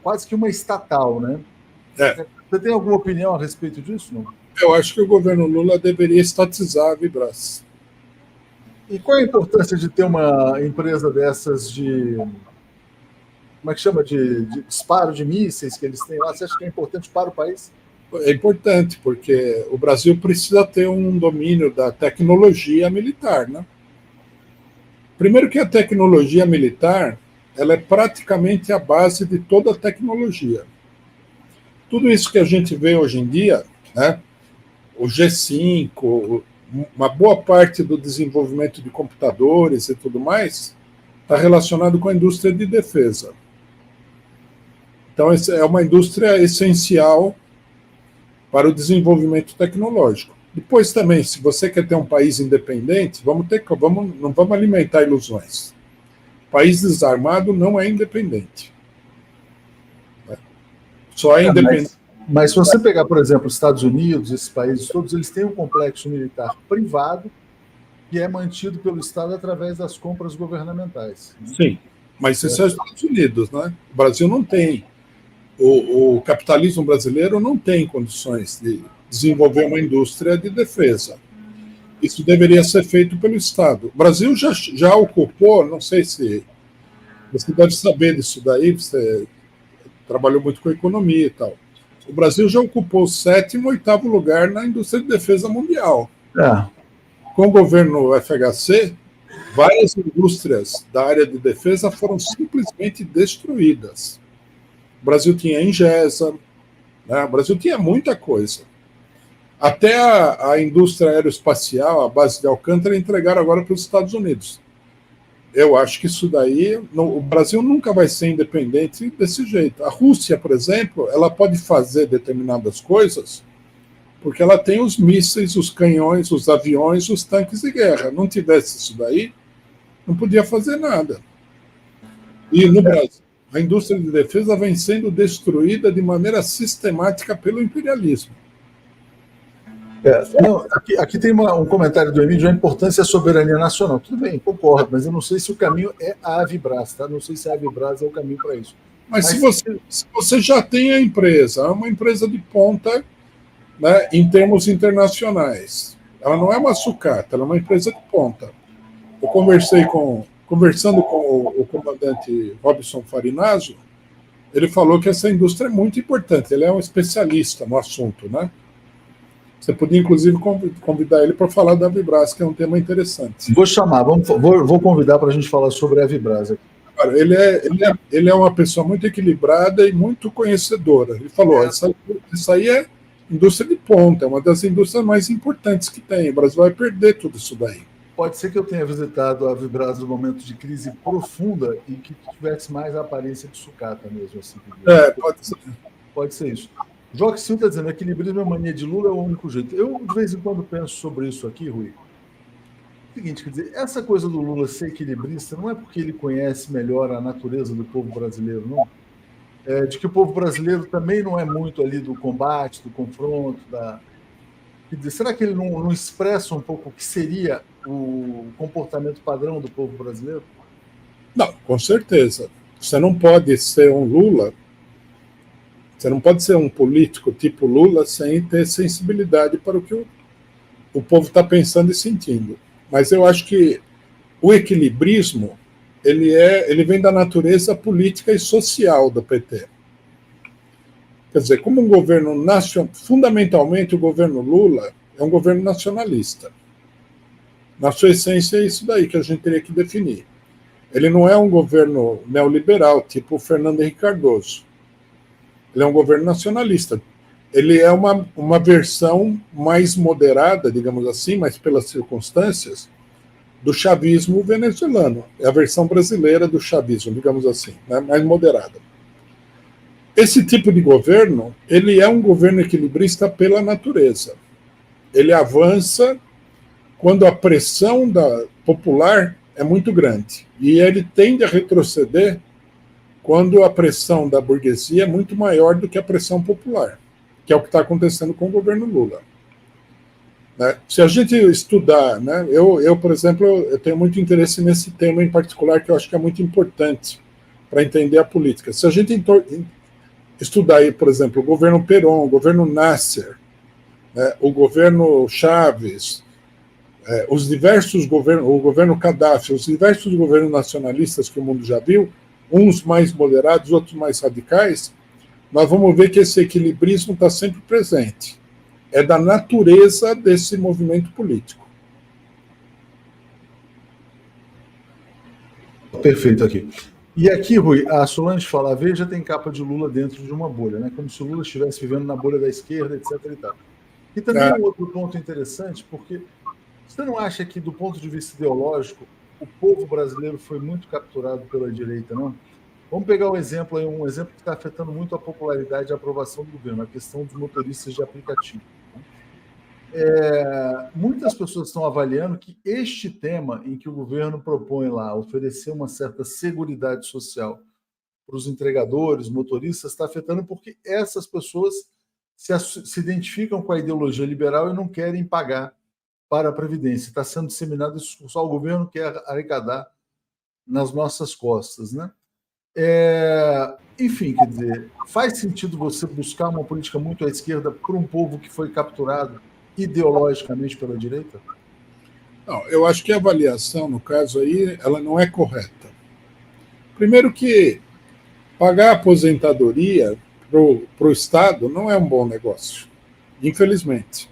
[SPEAKER 1] quase que uma estatal, né? Você tem alguma opinião a respeito disso, não?
[SPEAKER 2] Eu acho que o governo Lula deveria estatizar a Avibras.
[SPEAKER 1] E qual a importância de ter uma empresa dessas de... Como é que chama? De disparo de mísseis que eles têm lá? Você acha que é importante para o país?
[SPEAKER 2] É importante, porque o Brasil precisa ter um domínio da tecnologia militar, né? Primeiro que a tecnologia militar, ela é praticamente a base de toda a tecnologia. Tudo isso que a gente vê hoje em dia, né? O G5, uma boa parte do desenvolvimento de computadores e tudo mais, está relacionado com a indústria de defesa. Então, é uma indústria essencial para o desenvolvimento tecnológico. Depois também, se você quer ter um país independente, não vamos alimentar ilusões. País desarmado não é independente. Só é independente.
[SPEAKER 1] Mas se você pegar, por exemplo, os Estados Unidos, esses países todos, eles têm um complexo militar privado que é mantido pelo Estado através das compras governamentais.
[SPEAKER 2] Sim, mas isso é os Estados Unidos, né? O Brasil não tem. O capitalismo brasileiro não tem condições de desenvolver uma indústria de defesa. Isso deveria ser feito pelo Estado. O Brasil já ocupou, não sei se você deve saber disso daí, você trabalhou muito com economia e tal. O Brasil já ocupou o 7º e 8º lugar na indústria de defesa mundial. Com o governo FHC, várias indústrias da área de defesa foram simplesmente destruídas. O Brasil tinha a Ingesa, né? O Brasil tinha muita coisa. Até a indústria aeroespacial, a base de Alcântara, entregaram agora para os Estados Unidos. Eu acho que isso daí, o Brasil nunca vai ser independente desse jeito. A Rússia, por exemplo, ela pode fazer determinadas coisas porque ela tem os mísseis, os canhões, os aviões, os tanques de guerra. Não tivesse isso daí, não podia fazer nada. E no Brasil, a indústria de defesa vem sendo destruída de maneira sistemática pelo imperialismo.
[SPEAKER 1] Aqui tem um comentário do Emílio, a importância da soberania nacional. Tudo bem, concordo, mas eu não sei se o caminho é a Avibras, tá? Não sei se a Avibras é o caminho para isso.
[SPEAKER 2] Mas se você já tem a empresa, é uma empresa de ponta, né, em termos internacionais. Ela não é uma sucata, ela é uma empresa de ponta. Eu conversando com o comandante Robson Farinazzo, ele falou que essa indústria é muito importante, ele é um especialista no assunto, né? Você podia, inclusive, convidar ele para falar da Avibras, que é um tema interessante.
[SPEAKER 1] Vou chamar, vou convidar para a gente falar sobre a Avibras aqui.
[SPEAKER 2] Ele é uma pessoa muito equilibrada e muito conhecedora. Ele falou, isso aí é indústria de ponta, é uma das indústrias mais importantes que tem. O Brasil vai perder tudo isso daí.
[SPEAKER 1] Pode ser que eu tenha visitado a Avibras no momento de crise profunda e que tivesse mais a aparência de sucata mesmo. Assim,
[SPEAKER 2] pode ser.
[SPEAKER 1] Pode ser isso. Joque Silva está dizendo, equilibrismo é mania de Lula, é o único jeito. Eu, de vez em quando, penso sobre isso aqui, Rui. Seguinte, quer dizer, essa coisa do Lula ser equilibrista não é porque ele conhece melhor a natureza do povo brasileiro, não. De que o povo brasileiro também não é muito ali do combate, do confronto, Quer dizer, será que ele não expressa um pouco o que seria o comportamento padrão do povo brasileiro?
[SPEAKER 2] Não, com certeza. Você não pode ser um Lula, você não pode ser um político tipo Lula sem ter sensibilidade para o que o povo está pensando e sentindo. Mas eu acho que o equilibrismo ele vem da natureza política e social do PT. Quer dizer, como um governo nacional, fundamentalmente o governo Lula é um governo nacionalista. Na sua essência é isso daí que a gente teria que definir. Ele não é um governo neoliberal, tipo o Fernando Henrique Cardoso. Ele é um governo nacionalista. Ele é uma versão mais moderada, digamos assim, mas pelas circunstâncias, do chavismo venezuelano. É a versão brasileira do chavismo, digamos assim, né? Mais moderada. Esse tipo de governo, ele é um governo equilibrista pela natureza. Ele avança quando a pressão popular é muito grande. E ele tende a retroceder quando a pressão da burguesia é muito maior do que a pressão popular, que é o que está acontecendo com o governo Lula. Né? Se a gente estudar, né, eu, por exemplo, eu tenho muito interesse nesse tema em particular, que eu acho que é muito importante para entender a política. Se a gente estudar aí, por exemplo, o governo Perón, o governo Nasser, né, o governo Chaves, os diversos governos, o governo Gaddafi, os diversos governos nacionalistas que o mundo já viu, uns mais moderados, outros mais radicais, nós vamos ver que esse equilibrismo está sempre presente. É da natureza desse movimento político.
[SPEAKER 1] Perfeito aqui. E aqui, Rui, a Solange fala, a Veja tem capa de Lula dentro de uma bolha, né? Como se o Lula estivesse vivendo na bolha da esquerda, etc. E tal. E também um outro ponto interessante, porque você não acha que, do ponto de vista ideológico, o povo brasileiro foi muito capturado pela direita, não? Vamos pegar um exemplo que está afetando muito a popularidade e a aprovação do governo, a questão dos motoristas de aplicativo. Muitas pessoas estão avaliando que este tema em que o governo propõe lá oferecer uma certa seguridade social para os entregadores, motoristas, está afetando porque essas pessoas se identificam com a ideologia liberal e não querem pagar para a Previdência. Está sendo disseminado isso, só o governo quer arrecadar nas nossas costas, né? Enfim, quer dizer, faz sentido você buscar uma política muito à esquerda para um povo que foi capturado ideologicamente pela direita?
[SPEAKER 2] Não, eu acho que a avaliação, no caso aí, ela não é correta. Primeiro que pagar aposentadoria para o Estado não é um bom negócio, infelizmente.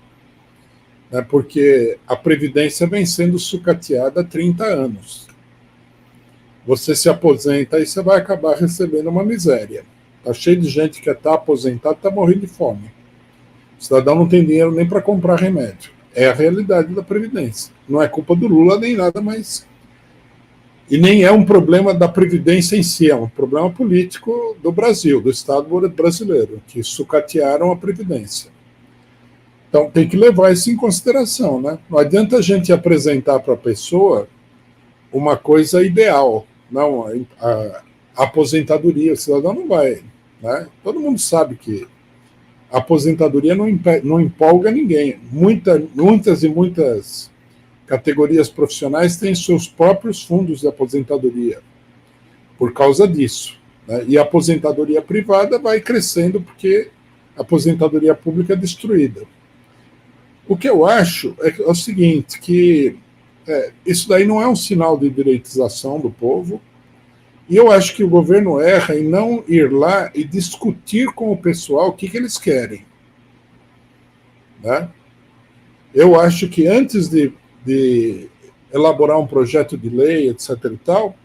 [SPEAKER 2] Né, porque a Previdência vem sendo sucateada há 30 anos. Você se aposenta e você vai acabar recebendo uma miséria. Está cheio de gente que está aposentado e está morrendo de fome. O cidadão não tem dinheiro nem para comprar remédio. É a realidade da Previdência. Não é culpa do Lula nem nada, mas... E nem é um problema da Previdência em si, é um problema político do Brasil, do Estado brasileiro, que sucatearam a Previdência. Então tem que levar isso em consideração, né? Não adianta a gente apresentar para a pessoa uma coisa ideal. Não, a aposentadoria, o cidadão não vai. Né? Todo mundo sabe que a aposentadoria não empolga ninguém. Muitas categorias profissionais têm seus próprios fundos de aposentadoria por causa disso. Né? E a aposentadoria privada vai crescendo porque a aposentadoria pública é destruída. O que eu acho é o seguinte, que isso daí não é um sinal de direitização do povo, e eu acho que o governo erra em não ir lá e discutir com o pessoal o que eles querem. Né? Eu acho que antes de elaborar um projeto de lei, etc. e tal,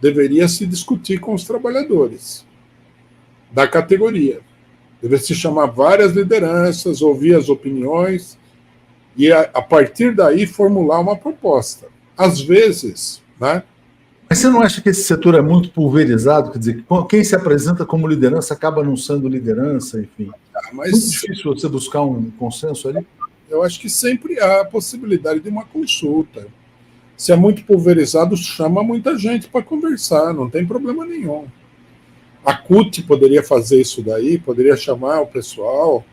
[SPEAKER 2] deveria se discutir com os trabalhadores da categoria. Deveria se chamar várias lideranças, ouvir as opiniões e, a partir daí, formular uma proposta. Às vezes, né?
[SPEAKER 1] Mas você não acha que esse setor é muito pulverizado? Quer dizer, quem se apresenta como liderança acaba não sendo liderança, enfim.
[SPEAKER 2] Mas
[SPEAKER 1] muito difícil você buscar um consenso ali?
[SPEAKER 2] Eu acho que sempre há a possibilidade de uma consulta. Se é muito pulverizado, chama muita gente para conversar, não tem problema nenhum. A CUT poderia fazer isso daí, poderia chamar o pessoal,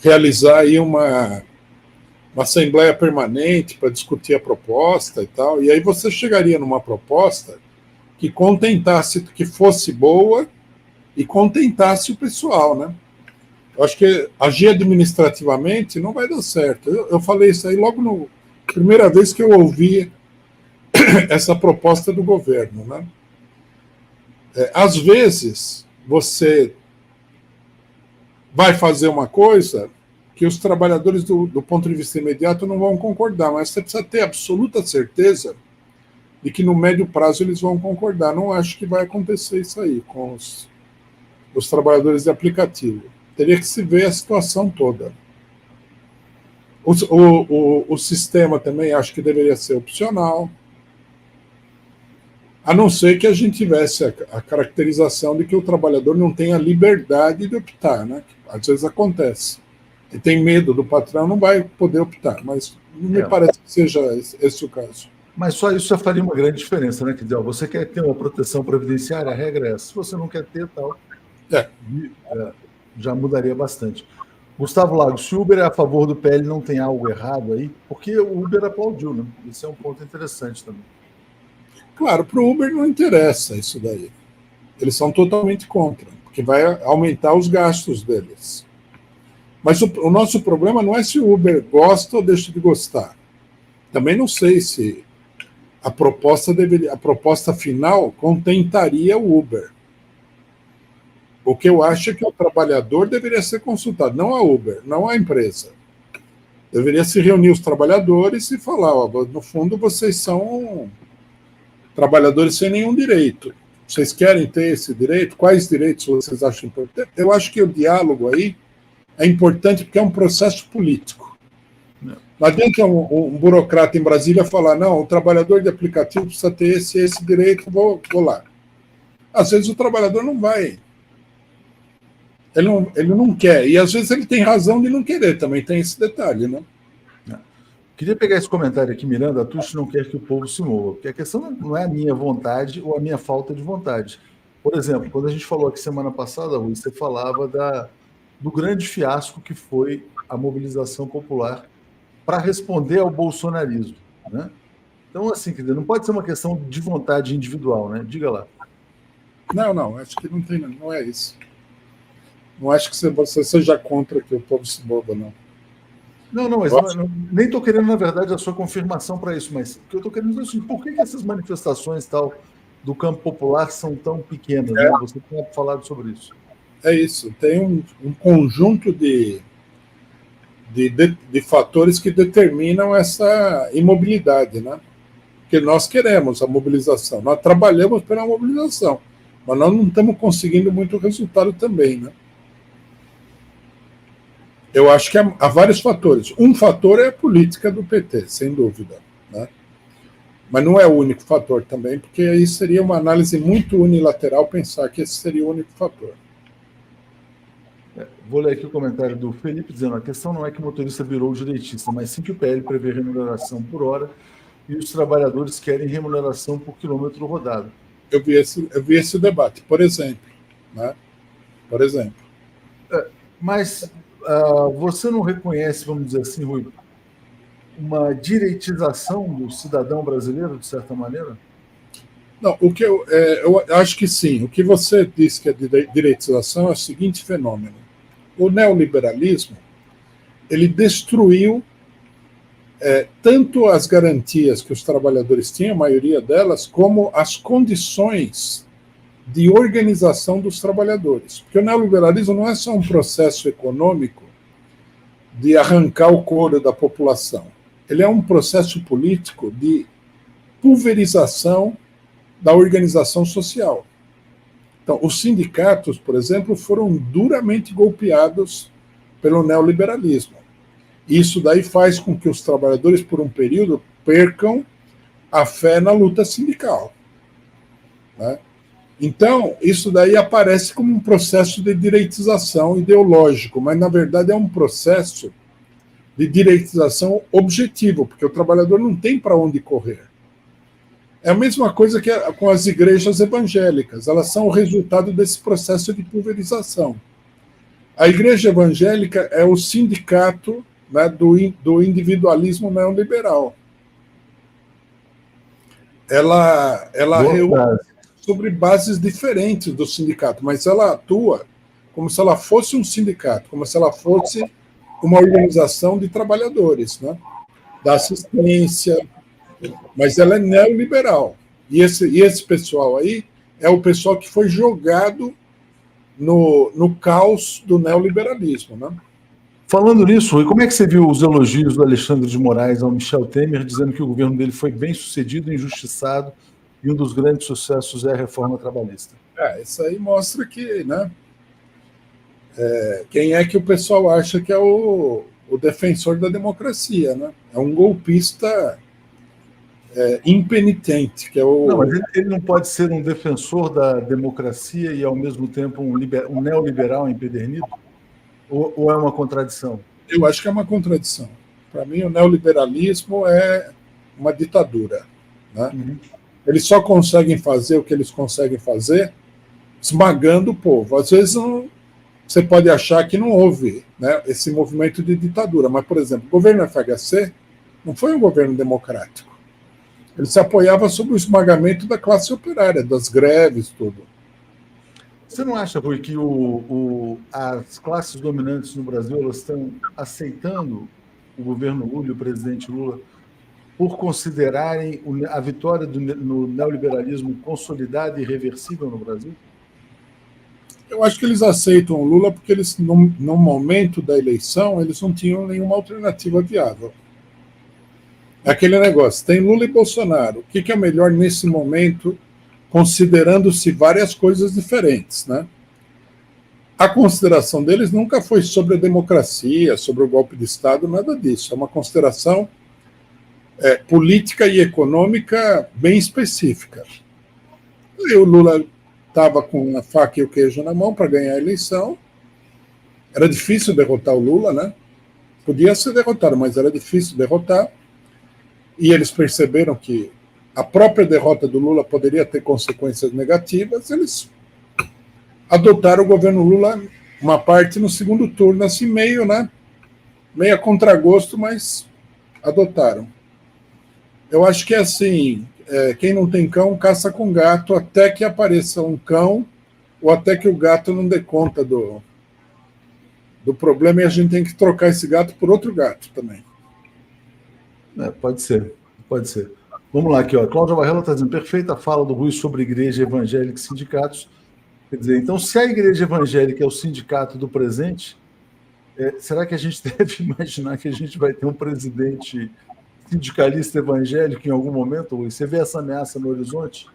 [SPEAKER 2] realizar aí uma assembleia permanente para discutir a proposta e tal, e aí você chegaria numa proposta que contentasse, que fosse boa e contentasse o pessoal, né? Eu acho que agir administrativamente não vai dar certo. Eu falei isso aí logo Primeira vez que eu ouvi essa proposta do governo, né? Às vezes, você vai fazer uma coisa que os trabalhadores, do ponto de vista imediato, não vão concordar, mas você precisa ter absoluta certeza de que no médio prazo eles vão concordar. Não acho que vai acontecer isso aí com os trabalhadores de aplicativo. Teria que se ver a situação toda. O sistema também acho que deveria ser opcional, a não ser que a gente tivesse a caracterização de que o trabalhador não tem a liberdade de optar, né? Às vezes acontece. E tem medo do patrão, não vai poder optar, mas não me parece que seja esse o caso.
[SPEAKER 1] Mas só isso já faria uma grande diferença, né? Quer dizer, você quer ter uma proteção previdenciária, a regra é essa. Se você não quer ter, tal, já mudaria bastante. Gustavo Lagos, se o Uber é a favor do PL, não tem algo errado aí? Porque o Uber aplaudiu, né? Isso é um ponto interessante também.
[SPEAKER 2] Claro, para o Uber não interessa isso daí. Eles são totalmente contra, porque vai aumentar os gastos deles. Mas o nosso problema não é se o Uber gosta ou deixa de gostar. Também não sei se a proposta final contentaria o Uber. O que eu acho é que o trabalhador deveria ser consultado, não a Uber, não a empresa. Deveria se reunir os trabalhadores e falar, ó, no fundo vocês são trabalhadores sem nenhum direito. Vocês querem ter esse direito? Quais direitos vocês acham importantes? Eu acho que o diálogo aí é importante porque é um processo político. Não adianta um burocrata em Brasília falar, não, o trabalhador de aplicativo precisa ter esse direito, vou lá. Às vezes o trabalhador não vai. Ele não quer. E às vezes ele tem razão de não querer, também tem esse detalhe, né?
[SPEAKER 1] Queria pegar esse comentário aqui, Miranda. A Tuxi não quer que o povo se mova, porque a questão não é a minha vontade ou a minha falta de vontade. Por exemplo, quando a gente falou aqui semana passada, Rui, você falava do grande fiasco que foi a mobilização popular para responder ao bolsonarismo, né? Então, assim, quer dizer, não pode ser uma questão de vontade individual, né? Diga lá.
[SPEAKER 2] Não, acho que não é isso. Não acho que você seja contra que o povo se mova, não.
[SPEAKER 1] Não, mas nem estou querendo, na verdade, a sua confirmação para isso, mas o que eu estou querendo dizer é assim, por que essas manifestações tal do campo popular são tão pequenas? Né? Você tem falado sobre isso.
[SPEAKER 2] É isso, tem um conjunto de fatores que determinam essa imobilidade, né? Porque nós queremos a mobilização, nós trabalhamos pela mobilização, mas nós não estamos conseguindo muito resultado também, né? Eu acho que há vários fatores. Um fator é a política do PT, sem dúvida, né? Mas não é o único fator também, porque aí seria uma análise muito unilateral pensar que esse seria o único fator.
[SPEAKER 1] Vou ler aqui o comentário do Felipe dizendo: a questão não é que o motorista virou direitista, mas sim que o PL prevê remuneração por hora e os trabalhadores querem remuneração por quilômetro rodado.
[SPEAKER 2] Eu vi esse debate, por exemplo, né? Por exemplo.
[SPEAKER 1] Mas você não reconhece, vamos dizer assim, Rui, uma direitização do cidadão brasileiro, de certa maneira?
[SPEAKER 2] Não, o que eu acho que sim. O que você disse que é direitização é o seguinte fenômeno. O neoliberalismo, ele destruiu tanto as garantias que os trabalhadores tinham, a maioria delas, como as condições de organização dos trabalhadores. Porque o neoliberalismo não é só um processo econômico de arrancar o couro da população. Ele é um processo político de pulverização da organização social. Então, os sindicatos, por exemplo, foram duramente golpeados pelo neoliberalismo. Isso daí faz com que os trabalhadores, por um período, percam a fé na luta sindical, né? Então, isso daí aparece como um processo de direitização ideológico, mas, na verdade, é um processo de direitização objetivo, porque o trabalhador não tem para onde correr. É a mesma coisa que com as igrejas evangélicas, elas são o resultado desse processo de pulverização. A igreja evangélica é o sindicato, né, do individualismo neoliberal. Ela reúne sobre bases diferentes do sindicato, mas ela atua como se ela fosse um sindicato, como se ela fosse uma organização de trabalhadores, né? da assistência, mas ela é neoliberal. E esse pessoal aí é o pessoal que foi jogado no caos do neoliberalismo, né?
[SPEAKER 1] Falando nisso, Rui, como é que você viu os elogios do Alexandre de Moraes ao Michel Temer, dizendo que o governo dele foi bem sucedido, injustiçado, e um dos grandes sucessos é a reforma trabalhista?
[SPEAKER 2] Isso aí mostra que, né, quem é que o pessoal acha que é o defensor da democracia, né? É um golpista impenitente, que é o...
[SPEAKER 1] Não, mas ele não pode ser um defensor da democracia e, ao mesmo tempo, um neoliberal empedernido? Ou é uma contradição?
[SPEAKER 2] Eu acho que é uma contradição. Para mim, o neoliberalismo é uma ditadura, né?
[SPEAKER 1] Uhum.
[SPEAKER 2] Eles só conseguem fazer o que eles conseguem fazer esmagando o povo. Às vezes você pode achar que não houve, né, esse movimento de ditadura, mas, por exemplo, o governo FHC não foi um governo democrático. Ele se apoiava sobre o esmagamento da classe operária, das greves, tudo.
[SPEAKER 1] Você não acha, Rui, que as classes dominantes no Brasil elas estão aceitando o governo Lula e o presidente Lula por considerarem a vitória no neoliberalismo consolidada e irreversível no Brasil?
[SPEAKER 2] Eu acho que eles aceitam o Lula porque eles, no momento da eleição, eles não tinham nenhuma alternativa viável. É aquele negócio, tem Lula e Bolsonaro. O que é melhor nesse momento, considerando-se várias coisas diferentes, né? A consideração deles nunca foi sobre a democracia, sobre o golpe de Estado, nada disso. É uma consideração política e econômica bem específica. E o Lula estava com a faca e o queijo na mão para ganhar a eleição. Era difícil derrotar o Lula, né? Podia ser derrotado, mas era difícil derrotar. E eles perceberam que a própria derrota do Lula poderia ter consequências negativas. Eles adotaram o governo Lula, uma parte no segundo turno, assim, meio, né? Meio a contragosto, mas adotaram. Eu acho que é assim, quem não tem cão caça com gato até que apareça um cão ou até que o gato não dê conta do problema e a gente tem que trocar esse gato por outro gato também.
[SPEAKER 1] Pode ser, pode ser. Vamos lá aqui, ó. Cláudia Varela está dizendo, perfeita fala do Rui sobre igreja evangélica e sindicatos. Quer dizer, então, se a igreja evangélica é o sindicato do presente, será que a gente deve imaginar que a gente vai ter um presidente sindicalista evangélico em algum momento? Você vê essa ameaça no horizonte?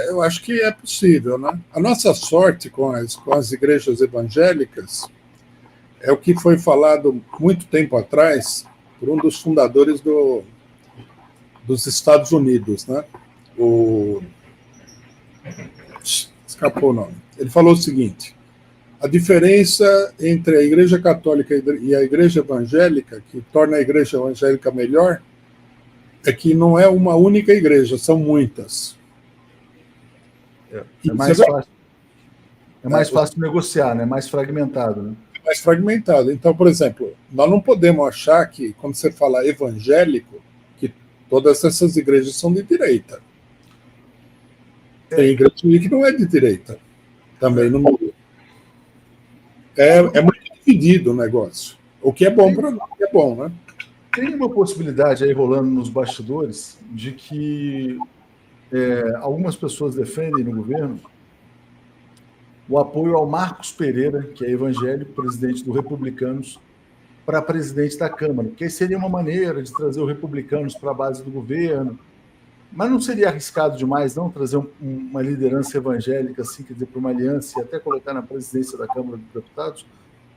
[SPEAKER 2] Eu acho que é possível, né? A nossa sorte com as igrejas evangélicas é o que foi falado muito tempo atrás por um dos fundadores dos Estados Unidos, né? Escapou o nome. Ele falou o seguinte: a diferença entre a Igreja Católica e a Igreja Evangélica, que torna a Igreja Evangélica melhor, é que não é uma única igreja, são muitas.
[SPEAKER 1] É mais fácil negociar, né? Mais fragmentado, né?
[SPEAKER 2] Mais fragmentado. Então, por exemplo, nós não podemos achar que, quando você fala evangélico, que todas essas igrejas são de direita. Tem igreja que não é de direita. Também não. É muito dividido o negócio. O que é bom para nós, é bom, né?
[SPEAKER 1] Tem uma possibilidade aí rolando nos bastidores de que algumas pessoas defendem no governo o apoio ao Marcos Pereira, que é evangélico, presidente do Republicanos, para presidente da Câmara, porque aí seria uma maneira de trazer os republicanos para a base do governo, mas não seria arriscado demais não trazer uma liderança evangélica, assim, quer dizer, para uma aliança e até colocar na presidência da Câmara dos Deputados?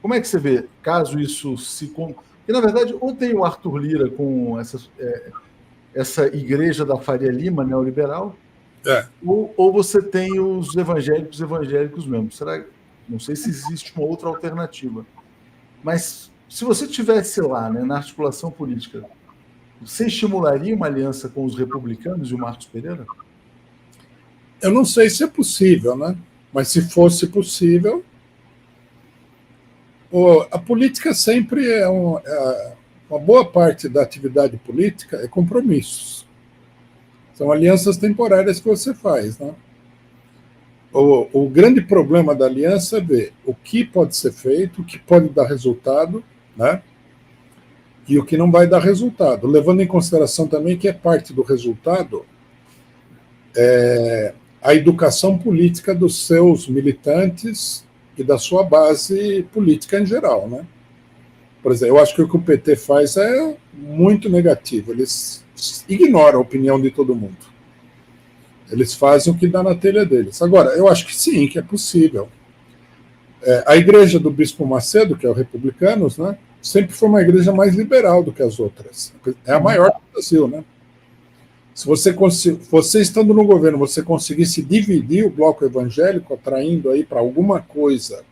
[SPEAKER 1] Como é que você vê, caso isso se... Porque, na verdade, ou tem o Arthur Lira com essa igreja da Faria Lima, neoliberal, ou você tem os evangélicos mesmo. Não sei se existe uma outra alternativa. Mas se você tivesse lá, né, na articulação política, você estimularia uma aliança com os republicanos e o Marcos Pereira?
[SPEAKER 2] Eu não sei se é possível, né? Mas se fosse possível, a política sempre uma boa parte da atividade política é compromissos. São alianças temporárias que você faz, né? O grande problema da aliança é ver o que pode ser feito, o que pode dar resultado, né? e o que não vai dar resultado, levando em consideração também que é parte do resultado a educação política dos seus militantes e da sua base política em geral, né? Por exemplo, eu acho que o que o PT faz é muito negativo. Eles ignoram a opinião de todo mundo. Eles fazem o que dá na telha deles. Agora, eu acho que sim, que é possível. A igreja do Bispo Macedo, que é o Republicanos, né, sempre foi uma igreja mais liberal do que as outras. É a maior do Brasil, né? Se você estando no governo, você conseguisse dividir o bloco evangélico, atraindo aí para alguma coisa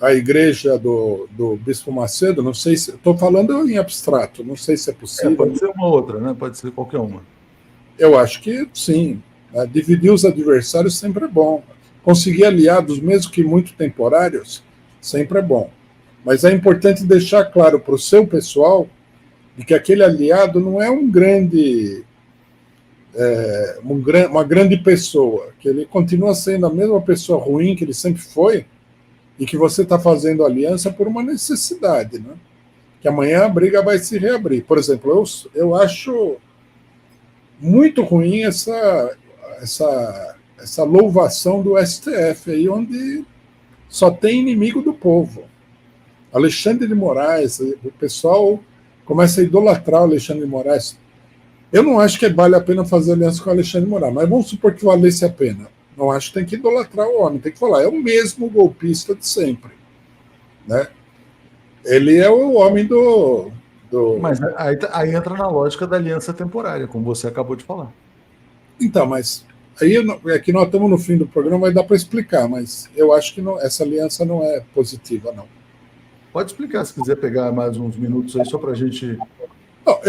[SPEAKER 2] a igreja do Bispo Macedo, não sei se... Estou falando em abstrato, não sei se é possível.
[SPEAKER 1] Pode ser uma outra, né? Pode ser qualquer uma.
[SPEAKER 2] Eu acho que sim. Né? Dividir os adversários sempre é bom. Conseguir aliados, mesmo que muito temporários, sempre é bom. Mas é importante deixar claro para o seu pessoal de que aquele aliado não é uma grande pessoa, que ele continua sendo a mesma pessoa ruim que ele sempre foi, e que você está fazendo aliança por uma necessidade, né? Que amanhã a briga vai se reabrir. Por exemplo, eu acho muito ruim essa louvação do STF, aí, onde só tem inimigo do povo. Alexandre de Moraes, o pessoal começa a idolatrar o Alexandre de Moraes. Eu não acho que vale a pena fazer aliança com o Alexandre de Moraes, mas vamos supor que valesse a pena. Não acho que tem que idolatrar o homem, tem que falar, é o mesmo golpista de sempre. Né? Ele é o homem do...
[SPEAKER 1] Mas aí entra na lógica da aliança temporária, como você acabou de falar.
[SPEAKER 2] Então, mas aí é que nós estamos no fim do programa, vai dar para explicar, mas eu acho que essa aliança não é positiva, não.
[SPEAKER 1] Pode explicar, se quiser pegar mais uns minutos aí, só para a gente...
[SPEAKER 2] Não,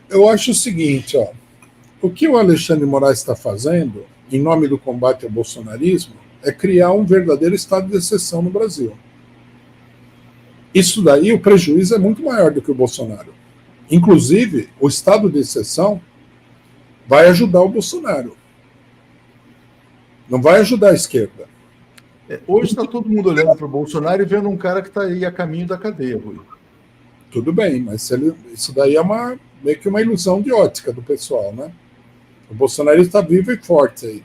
[SPEAKER 2] eu acho o seguinte, ó, o que o Alexandre de Moraes está fazendo, em nome do combate ao bolsonarismo, é criar um verdadeiro estado de exceção no Brasil. Isso daí, o prejuízo é muito maior do que o Bolsonaro. Inclusive, o estado de exceção vai ajudar o Bolsonaro. Não vai ajudar a esquerda.
[SPEAKER 1] Hoje está todo mundo olhando para o Bolsonaro e vendo um cara que está aí a caminho da cadeia, Rui.
[SPEAKER 2] Tudo bem, mas isso daí é meio que uma ilusão de ótica do pessoal, né? O Bolsonaro está vivo e forte aí.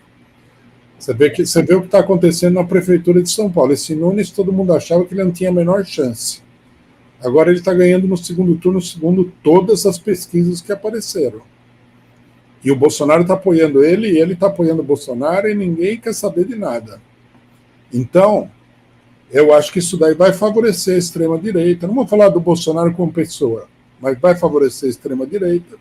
[SPEAKER 2] Você vê o que está acontecendo na prefeitura de São Paulo. Esse Nunes, todo mundo achava que ele não tinha a menor chance. Agora ele está ganhando no segundo turno, segundo todas as pesquisas que apareceram. E o Bolsonaro está apoiando ele, e ele está apoiando o Bolsonaro, e ninguém quer saber de nada. Então, eu acho que isso daí vai favorecer a extrema-direita. Não vou falar do Bolsonaro como pessoa, mas vai favorecer a extrema-direita,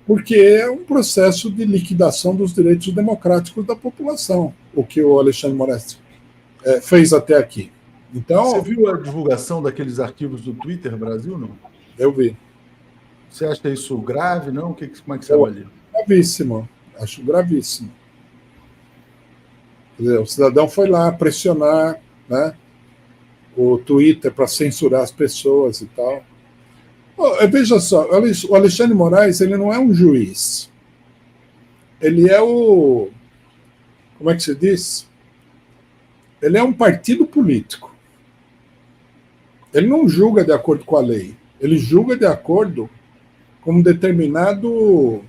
[SPEAKER 2] porque é um processo de liquidação dos direitos democráticos da população, o que o Alexandre de Moraes fez até aqui. Então,
[SPEAKER 1] você viu a divulgação daqueles arquivos do Twitter Brasil, não?
[SPEAKER 2] Eu vi.
[SPEAKER 1] Você acha isso grave, não? Como é que você avalia?
[SPEAKER 2] Gravíssimo. Acho gravíssimo. Quer dizer, o cidadão foi lá pressionar, né, o Twitter para censurar as pessoas e tal. Veja só, o Alexandre de Moraes, ele não é um juiz. Ele é como é que se diz? Ele é um partido político. Ele não julga de acordo com a lei. Ele julga de acordo com um determinado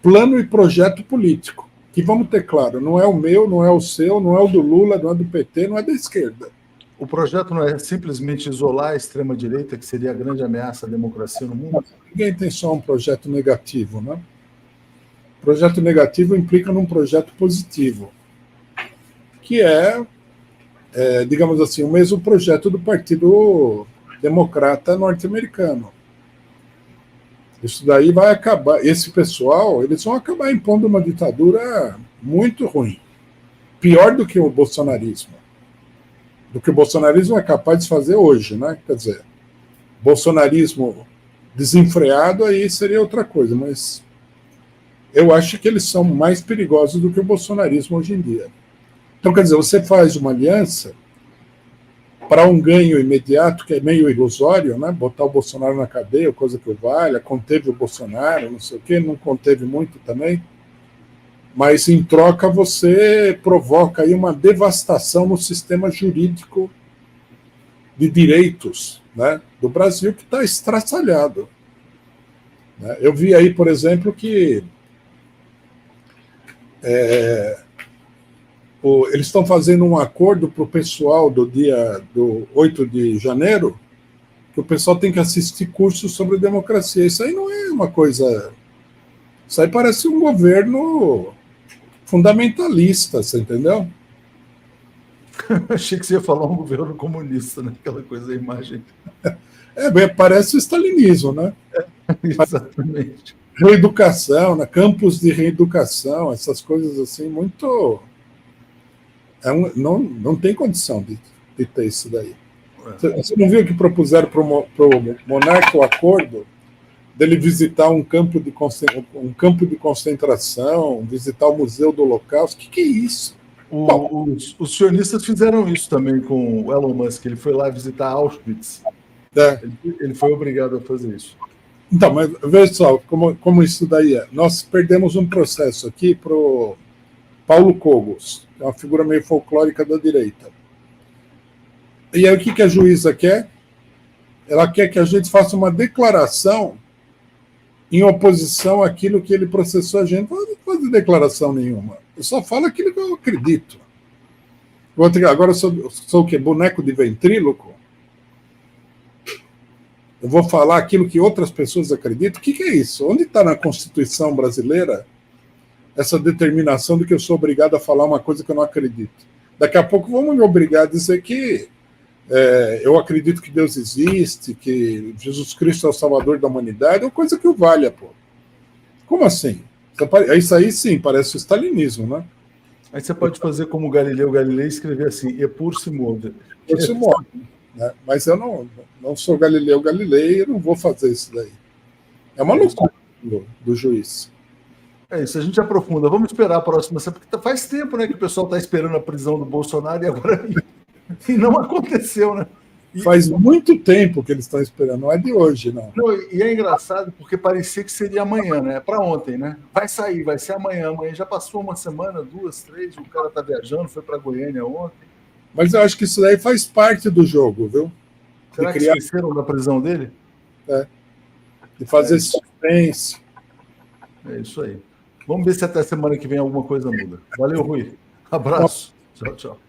[SPEAKER 2] plano e projeto político. Que, vamos ter claro, não é o meu, não é o seu, não é o do Lula, não é do PT, não é da esquerda.
[SPEAKER 1] O projeto não é simplesmente isolar a extrema-direita, que seria a grande ameaça à democracia no mundo?
[SPEAKER 2] Ninguém tem só um projeto negativo, né? Projeto negativo implica num projeto positivo, que digamos assim, o mesmo projeto do Partido Democrata norte-americano. Isso daí vai acabar, esse pessoal, eles vão acabar impondo uma ditadura muito ruim, pior do que o bolsonarismo. Do que o bolsonarismo é capaz de fazer hoje, né? Quer dizer, bolsonarismo desenfreado aí seria outra coisa, mas eu acho que eles são mais perigosos do que o bolsonarismo hoje em dia. Então, quer dizer, você faz uma aliança para um ganho imediato, que é meio irrisório, né? Botar o Bolsonaro na cadeia, coisa que vale, conteve o Bolsonaro, não sei o quê, não conteve muito também, mas em troca você provoca aí uma devastação no sistema jurídico de direitos, né, do Brasil que está estraçalhado. Né? Eu vi aí, por exemplo, que eles estão fazendo um acordo para o pessoal do 8 de janeiro, que o pessoal tem que assistir cursos sobre democracia. Isso aí não é uma coisa... Isso aí parece um governo fundamentalista, você entendeu?
[SPEAKER 1] Achei que você ia falar um governo comunista, né? Aquela coisa, a imagem.
[SPEAKER 2] Parece o stalinismo, né?
[SPEAKER 1] Exatamente.
[SPEAKER 2] Reeducação, né? Campos de reeducação, essas coisas assim, muito... não tem condição de ter isso daí. Você não viu que propuseram para o monarca o acordo dele visitar um campo de concentração, visitar o Museu do Holocausto? O que é isso?
[SPEAKER 1] Os sionistas fizeram isso também com o Elon Musk. Ele foi lá visitar Auschwitz. Ele foi obrigado a fazer isso.
[SPEAKER 2] Então, mas veja só como isso daí é. Nós perdemos um processo aqui para o Paulo Cogos, que é uma figura meio folclórica da direita. E aí o que a juíza quer? Ela quer que a gente faça uma declaração em oposição àquilo que ele processou a gente. Não pode fazer declaração nenhuma. Eu só falo aquilo que eu acredito. Agora eu sou o quê? Boneco de ventríloco? Eu vou falar aquilo que outras pessoas acreditam? O que é isso? Onde está na Constituição brasileira essa determinação de que eu sou obrigado a falar uma coisa que eu não acredito? Daqui a pouco vamos me obrigar a dizer que eu acredito que Deus existe, que Jesus Cristo é o Salvador da humanidade, é uma coisa que o valha, pô. Como assim? Isso aí sim, parece o stalinismo, né?
[SPEAKER 1] Aí você pode fazer como Galileu Galilei e escrever assim, e por se move.
[SPEAKER 2] Por se move, né? Mas eu não sou Galileu Galilei, eu não vou fazer isso daí. É uma loucura do juiz.
[SPEAKER 1] É isso, a gente aprofunda. Vamos esperar a próxima semana, porque faz tempo, né, que o pessoal está esperando a prisão do Bolsonaro e agora e não aconteceu, né?
[SPEAKER 2] Faz muito tempo que eles estão esperando, não é de hoje, não.
[SPEAKER 1] E é engraçado porque parecia que seria amanhã, né? Para ontem, né? Vai sair, vai ser amanhã. Amanhã já passou uma semana, 2, 3, o cara tá viajando, foi para Goiânia ontem.
[SPEAKER 2] Mas eu acho que isso daí faz parte do jogo, viu?
[SPEAKER 1] Será que esqueceram da prisão dele?
[SPEAKER 2] De fazer suspense.
[SPEAKER 1] É isso aí. Vamos ver se até semana que vem alguma coisa muda. Valeu, Rui. Abraço. Tchau, tchau.